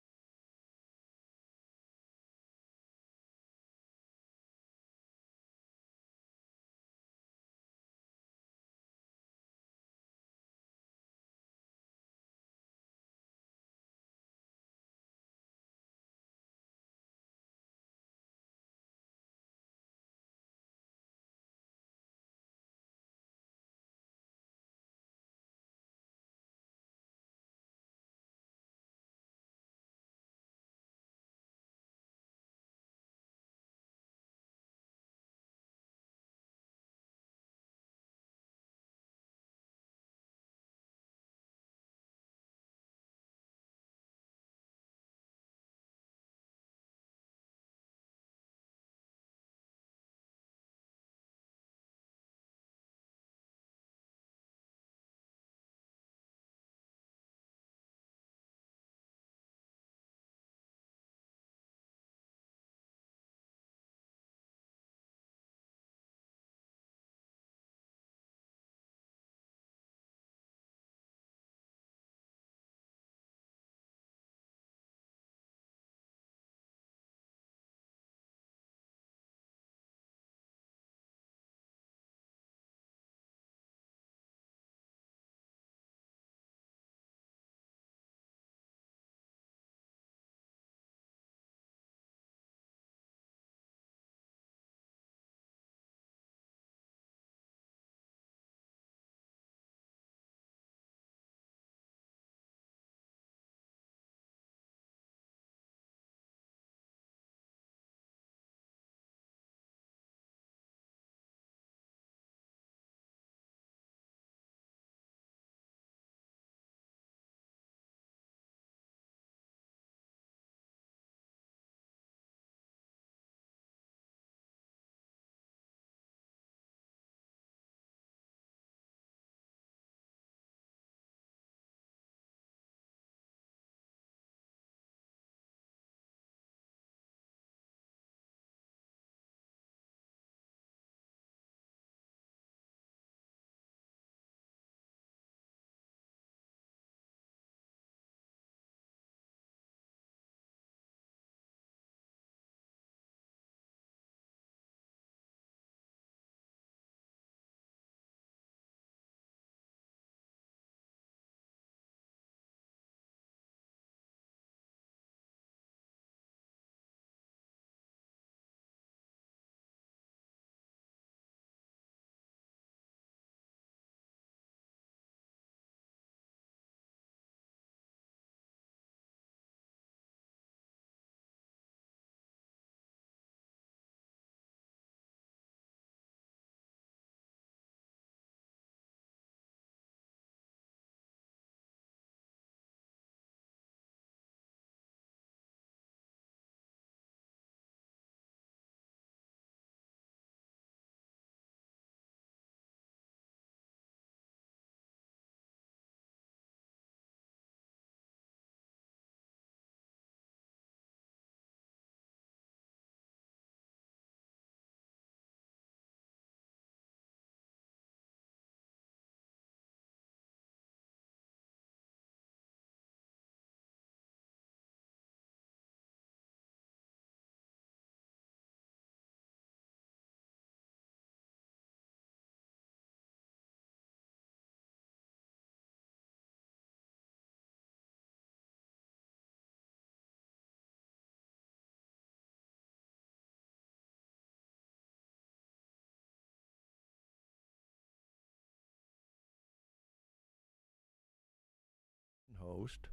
Host.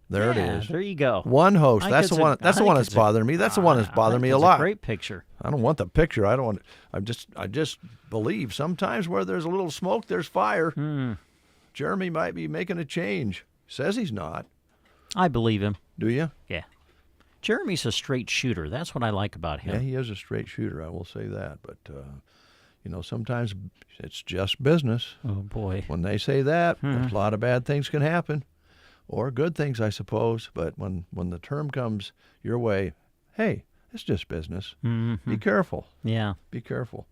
There it is. There you go. One host. That's the one. That's the one that's bothering me. That's the one that's bothering me a lot. A great picture. I don't want the picture. I don't want. I just believe sometimes where there's a little smoke, there's fire. Jeremy might be making a change. Says he's not. I believe him. Do you? Yeah. Jeremy's a straight shooter. That's what I like about him. Yeah, he is a straight shooter. I will say that. But, sometimes it's just business. Oh, boy. When they say that, a lot of bad things can happen. Or good things, I suppose. But when the term comes your way, hey, it's just business. Mm-hmm. Be careful. Yeah. Be careful.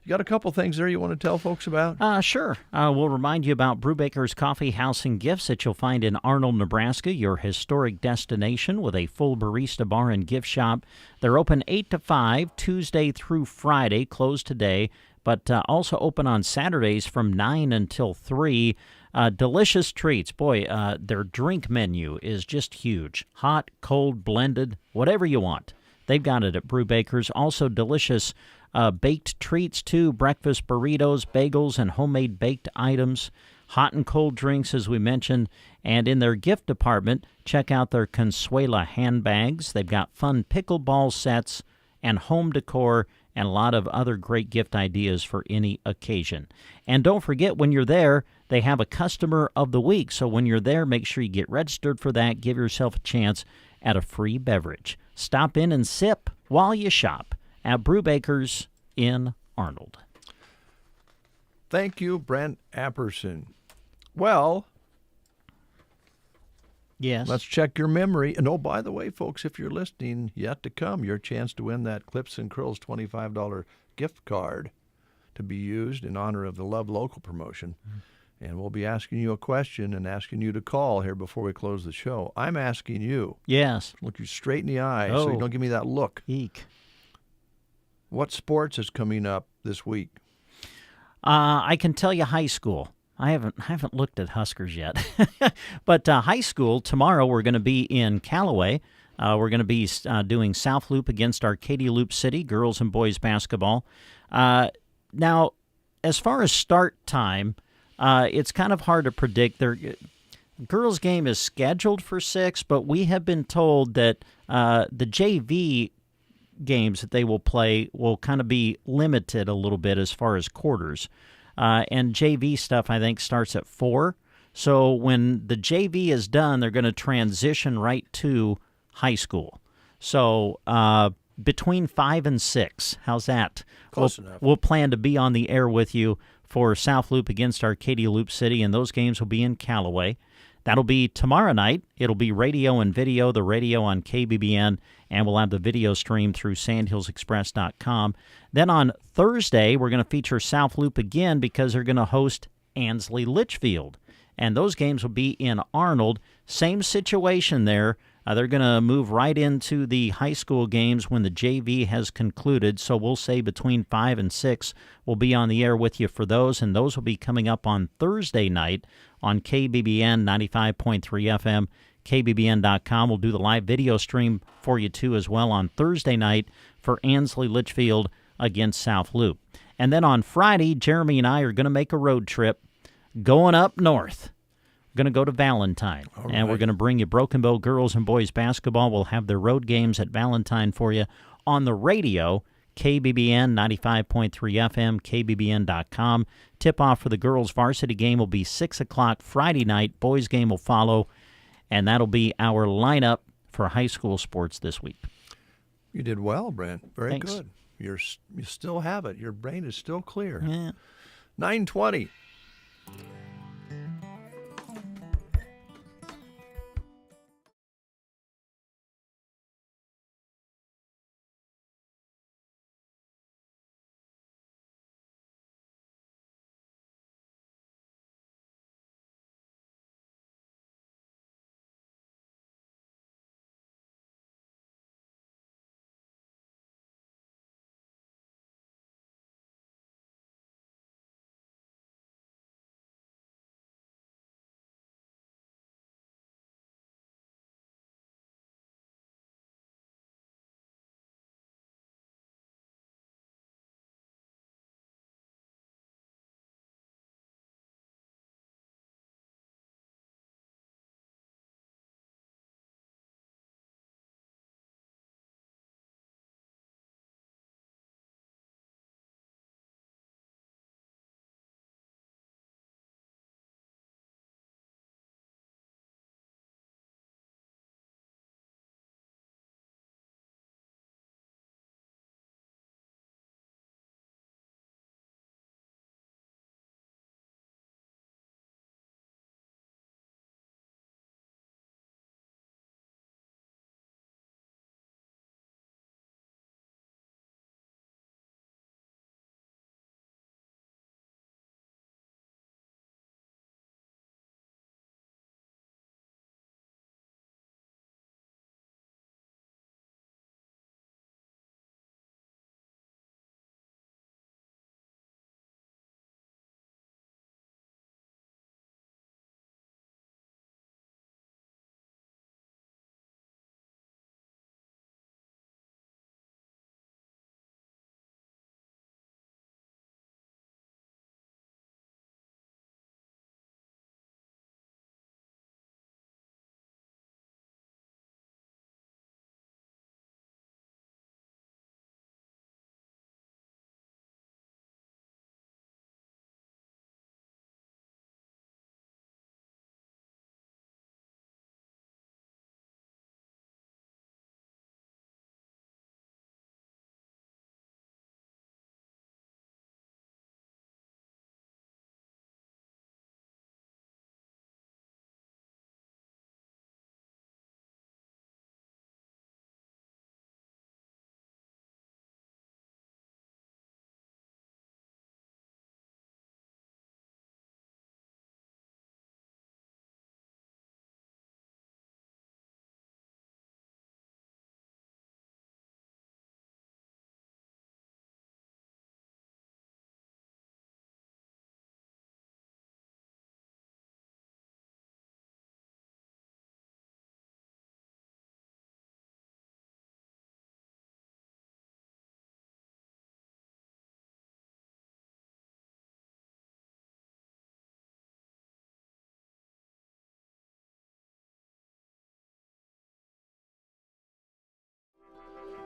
You got a couple things there you want to tell folks about? Sure. We'll remind you about Brubaker's Coffee House and Gifts that you'll find in Arnold, Nebraska, your historic destination with a full barista bar and gift shop. They're open 8 to 5, Tuesday through Friday, closed today, but also open on Saturdays from 9 until 3. Delicious treats. Boy, their drink menu is just huge. Hot, cold, blended, whatever you want. They've got it at Brubaker's. Also delicious baked treats, too. Breakfast burritos, bagels, and homemade baked items. Hot and cold drinks, as we mentioned. And in their gift department, check out their Consuela handbags. They've got fun pickleball sets and home decor and a lot of other great gift ideas for any occasion. And don't forget, when you're there, they have a Customer of the Week. So when you're there, make sure you get registered for that. Give yourself a chance at a free beverage. Stop in and sip while you shop at Brubaker's in Arnold. Thank you, Brent Apperson. Well, yes. Let's check your memory. And by the way, folks, if you're listening, yet to come, your chance to win that Clips and Curls $25 gift card to be used in honor of the Love Local promotion. And we'll be asking you a question and asking you to call here before we close the show. I'm asking you. Yes. Look you straight in the eye so you don't give me that look. Eek. What sports is coming up this week? I can tell you high school. I haven't looked at Huskers yet. But high school, tomorrow we're going to be in Callaway. We're going to be doing South Loop against Arcadia Loop City, girls and boys basketball. Now, as far as start time, it's kind of hard to predict. The girls' game is scheduled for 6, but we have been told that the JV games that they will play will kind of be limited a little bit as far as quarters. And JV stuff, I think, starts at 4. So when the JV is done, they're going to transition right to high school. So between 5 and 6, how's that? Close enough. We'll plan to be on the air with you for South Loop against Arcadia Loop City, and those games will be in Callaway. That'll be tomorrow night. It'll be radio and video, the radio on KBBN, and we'll have the video stream through sandhillsexpress.com. Then on Thursday, we're going to feature South Loop again because they're going to host Ansley Litchfield. And those games will be in Arnold. Same situation there. They're going to move right into the high school games when the JV has concluded. So we'll say between 5 and 6, we'll be on the air with you for those. And those will be coming up on Thursday night on KBBN 95.3 FM, KBBN.com. We'll do the live video stream for you, too, as well on Thursday night for Ansley Litchfield against South Loop. And then on Friday, Jeremy and I are going to make a road trip going up north. We're going to go to Valentine, and we're going to bring you Broken Bow girls and boys basketball. We'll have their road games at Valentine for you on the radio, KBBN 95.3 FM, KBBN.com. Tip-off for the girls' varsity game will be 6 o'clock Friday night. Boys' game will follow, and that'll be our lineup for high school sports this week. You did well, Brent. Very Thanks. good. You still have it. Your brain is still clear. Yeah. 9:20.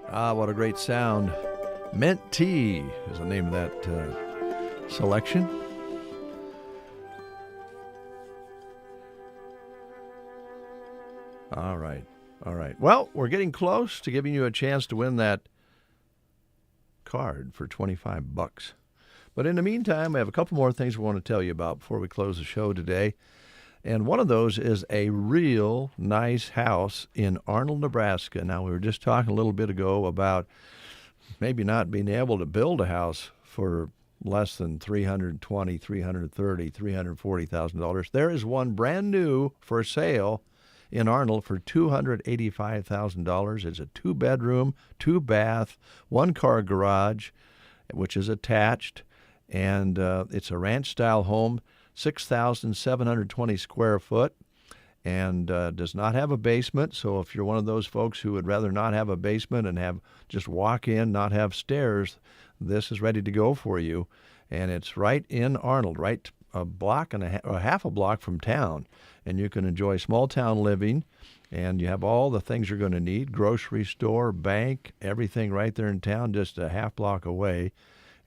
Ah, what a great sound. Mint Tea is the name of that selection. All right. All right. Well, we're getting close to giving you a chance to win that card for $25. But in the meantime, we have a couple more things we want to tell you about before we close the show today. And one of those is a real nice house in Arnold, Nebraska. Now, we were just talking a little bit ago about maybe not being able to build a house for less than $320,000, $330,000, $340,000. There is one brand new for sale in Arnold for $285,000. It's a 2-bedroom, 2-bath, 1-car garage, which is attached, and it's a ranch-style home, 6,720 square foot, and does not have a basement. So if you're one of those folks who would rather not have a basement and have just walk in, not have stairs, this is ready to go for you. And it's right in Arnold, right a block and a half a block from town. And you can enjoy small town living, and you have all the things you're going to need, grocery store, bank, everything right there in town, just a half block away.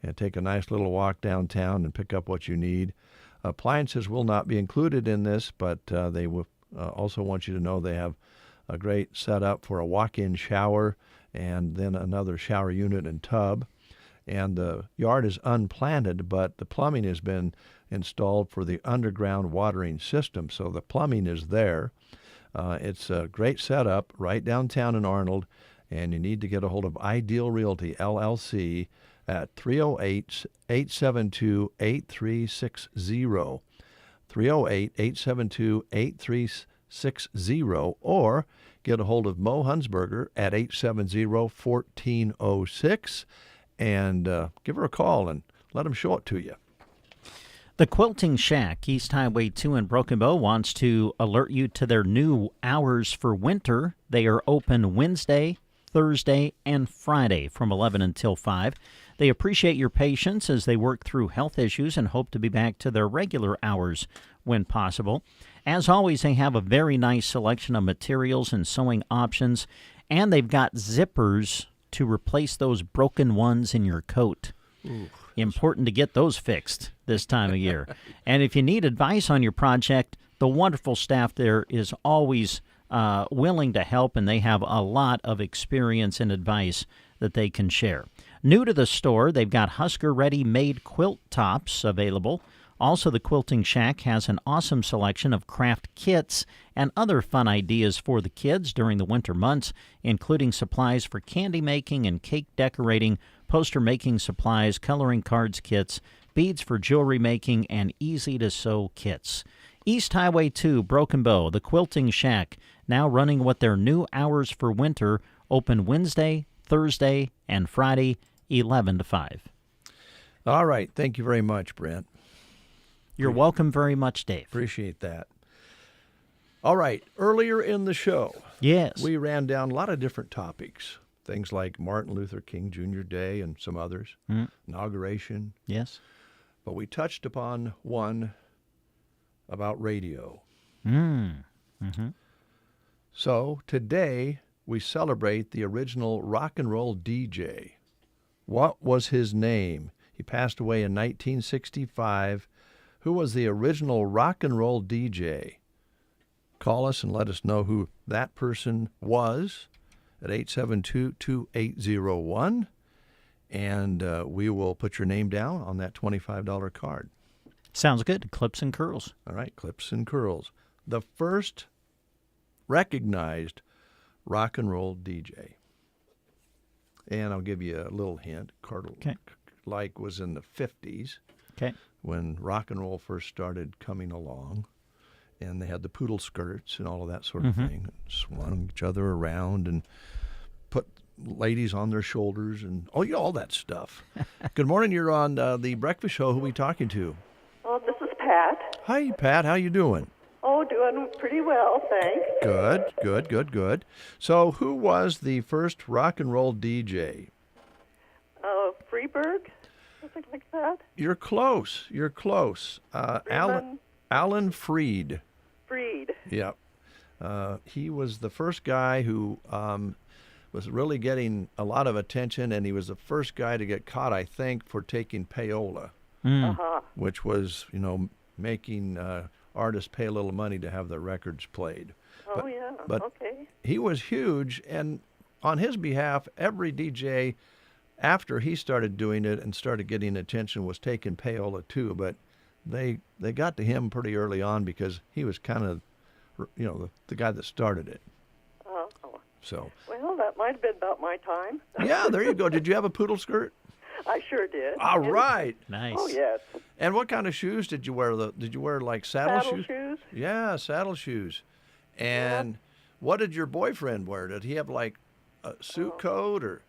And take a nice little walk downtown and pick up what you need. Appliances will not be included in this, but they will also want you to know they have a great setup for a walk-in shower and then another shower unit and tub. And the yard is unplanted, but the plumbing has been installed for the underground watering system. So the plumbing is there. It's a great setup right downtown in Arnold, and you need to get a hold of Ideal Realty, LLC, at 308-872-8360, 308-872-8360, or get a hold of Mo Hunsberger at 870-1406, and give her a call and let him show it to you. The Quilting Shack, East Highway 2 in Broken Bow, wants to alert you to their new hours for winter. They are open Wednesday, Thursday, and Friday from 11 until 5. They appreciate your patience as they work through health issues and hope to be back to their regular hours when possible. As always, they have a very nice selection of materials and sewing options, and they've got zippers to replace those broken ones in your coat. Ooh. Important to get those fixed this time of year. And if you need advice on your project, the wonderful staff there is always willing to help, and they have a lot of experience and advice that they can share. New to the store, they've got Husker ready-made quilt tops available. Also, the Quilting Shack has an awesome selection of craft kits and other fun ideas for the kids during the winter months, including supplies for candy making and cake decorating, poster making supplies, coloring cards kits, beads for jewelry making, and easy-to-sew kits. East Highway 2, Broken Bow, the Quilting Shack, now running with their new hours for winter, open Wednesday, Thursday, and Friday, 11 to 5. All right. Thank you very much, Brent. You're welcome very much, Dave. Appreciate that. All right. Earlier in the show, yes, we ran down a lot of different topics, things like Martin Luther King Jr. Day and some others, inauguration. Yes. But we touched upon one about radio. So today we celebrate the original rock and roll DJ. What was his name? He passed away in 1965. Who was the original rock and roll DJ? Call us and let us know who that person was at 872-2801, and we will put your name down on that $25 card. Sounds good. Clips and curls. All right, clips and curls. The first recognized rock and roll DJ. And I'll give you a little hint. Carter was in the 50s. Okay. When rock and roll first started coming along, and they had the poodle skirts and all of that sort of thing, and swung each other around and put ladies on their shoulders and all that stuff. Good morning. You're on the Breakfast Show. Who are we talking to? Oh, this is Pat. Hi, Pat. How you doing? Oh, doing pretty well, thanks. Good. So, who was the first rock and roll DJ? Freeberg, something like that. You're close. Alan Freed. Freed. Yep. He was the first guy who was really getting a lot of attention, and he was the first guy to get caught, I think, for taking payola, which was, making artists pay a little money to have their records played. Oh, yeah. But okay. he was huge, and on his behalf, every DJ, after he started doing it and started getting attention, was taking payola too. But they got to him pretty early on because he was kind of, the guy that started it. So. Well, that might have been about my time. Yeah, there you go. Did you have a poodle skirt? I sure did. All right. Nice. Oh, yes. And what kind of shoes did you wear? Did you wear like saddle shoes? Yeah, saddle shoes. And what did your boyfriend wear? Did he have like a suit coat or?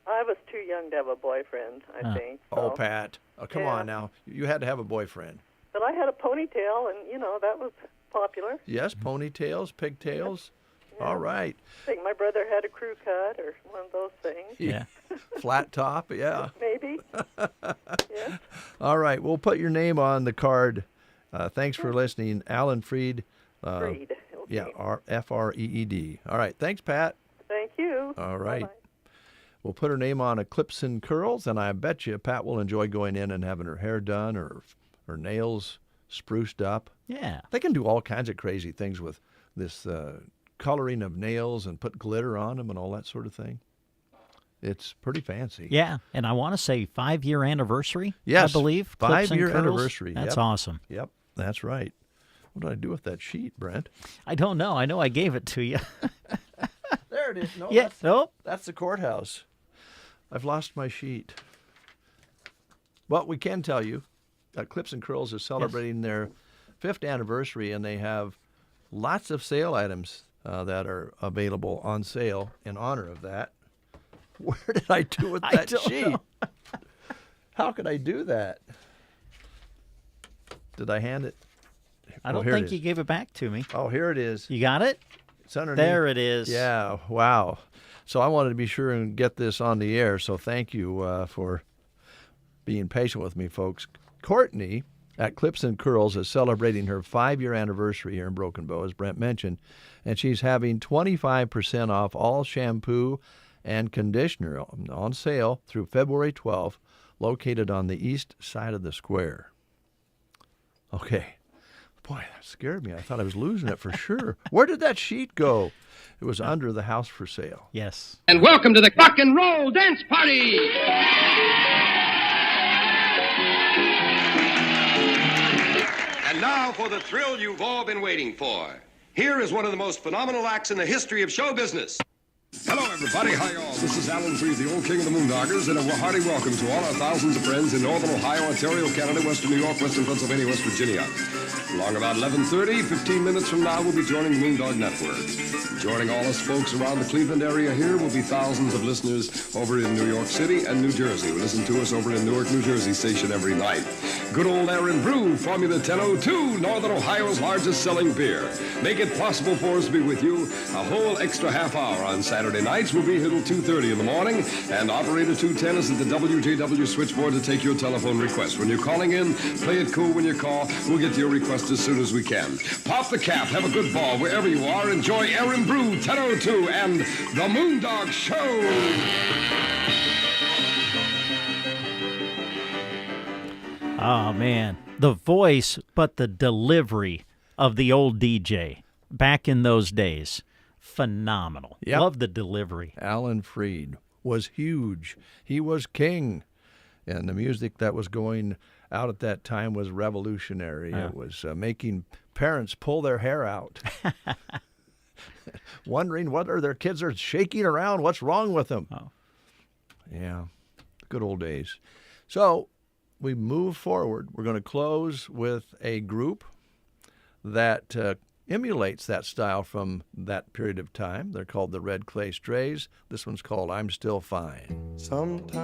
I was too young to have a boyfriend, I think. So. Oh, Pat. Oh, come on now. You had to have a boyfriend. But I had a ponytail, and, that was popular. Yes, ponytails, pigtails. Yeah. All right. I think my brother had a crew cut or one of those things. Yeah. Flat top, yeah. Maybe. Yeah. All right. We'll put your name on the card. Thanks for listening. Alan Freed. Freed. Okay. Yeah, F-R-E-E-D. All right. Thanks, Pat. Thank you. All right. Bye-bye. We'll put her name on a Clips and Curls, and I bet you Pat will enjoy going in and having her hair done or her nails spruced up. Yeah. They can do all kinds of crazy things with this coloring of nails and put glitter on them and all that sort of thing. It's pretty fancy. Yeah, and I want to say 5-year anniversary, yes, I believe. 5-year anniversary. That's awesome. Yep, that's right. What did I do with that sheet, Brent? I don't know. I know I gave it to you. There it is. No, yeah. That's the courthouse. I've lost my sheet. But we can tell you that Clips and Curls is celebrating their 5th anniversary, and they have lots of sale items that are available on sale in honor of that. Where did I do with that sheet? How could I do that? Did I hand it? I don't think you gave it back to me. Oh, here it is. You got it? It's underneath. There it is. Yeah, wow. So I wanted to be sure and get this on the air, so thank you for being patient with me, folks. Courtney at Clips and Curls is celebrating her 5-year anniversary here in Broken Bow, as Brent mentioned, and she's having 25% off all shampoo and conditioner on sale through February 12th, located on the east side of the square. Okay. Boy, that scared me. I thought I was losing it for sure. Where did that sheet go? It was under the house for sale. Yes. And welcome to the Rock and Roll Dance Party! And now for the thrill you've all been waiting for. Here is one of the most phenomenal acts in the history of show business. Hello, everybody. Hi, y'all. This is Alan Freed, the old king of the Moondoggers, and a hearty welcome to all our thousands of friends in Northern Ohio, Ontario, Canada, Western New York, Western Pennsylvania, West Virginia. Along about 11:30, 15 minutes from now, we'll be joining the Moondog Network. Joining all us folks around the Cleveland area here will be thousands of listeners over in New York City and New Jersey who listen to us over in Newark, New Jersey station every night. Good old Aaron Brew, Formula 1002, Northern Ohio's largest selling beer. Make it possible for us to be with you a whole extra half hour on Saturday nights. We'll be here till 2:30 in the morning, and operator 210 is at the WJW switchboard to take your telephone request. When you're calling in, play it cool when you call. We'll get to your request as soon as we can. Pop the cap, have a good ball wherever you are. Enjoy Aaron Brew 1002 and the Moondog Show. Oh, man. The voice, but the delivery of the old DJ back in those days. Phenomenal. Yep. Love the delivery. Alan Freed was huge. He was king. And the music that was going out at that time was revolutionary. It was making parents pull their hair out. Wondering what their kids are shaking around. What's wrong with them? Oh. Yeah. Good old days. So we move forward. We're going to close with a group that emulates that style from that period of time. They're called the Red Clay Strays. This one's called I'm Still Fine. Sometimes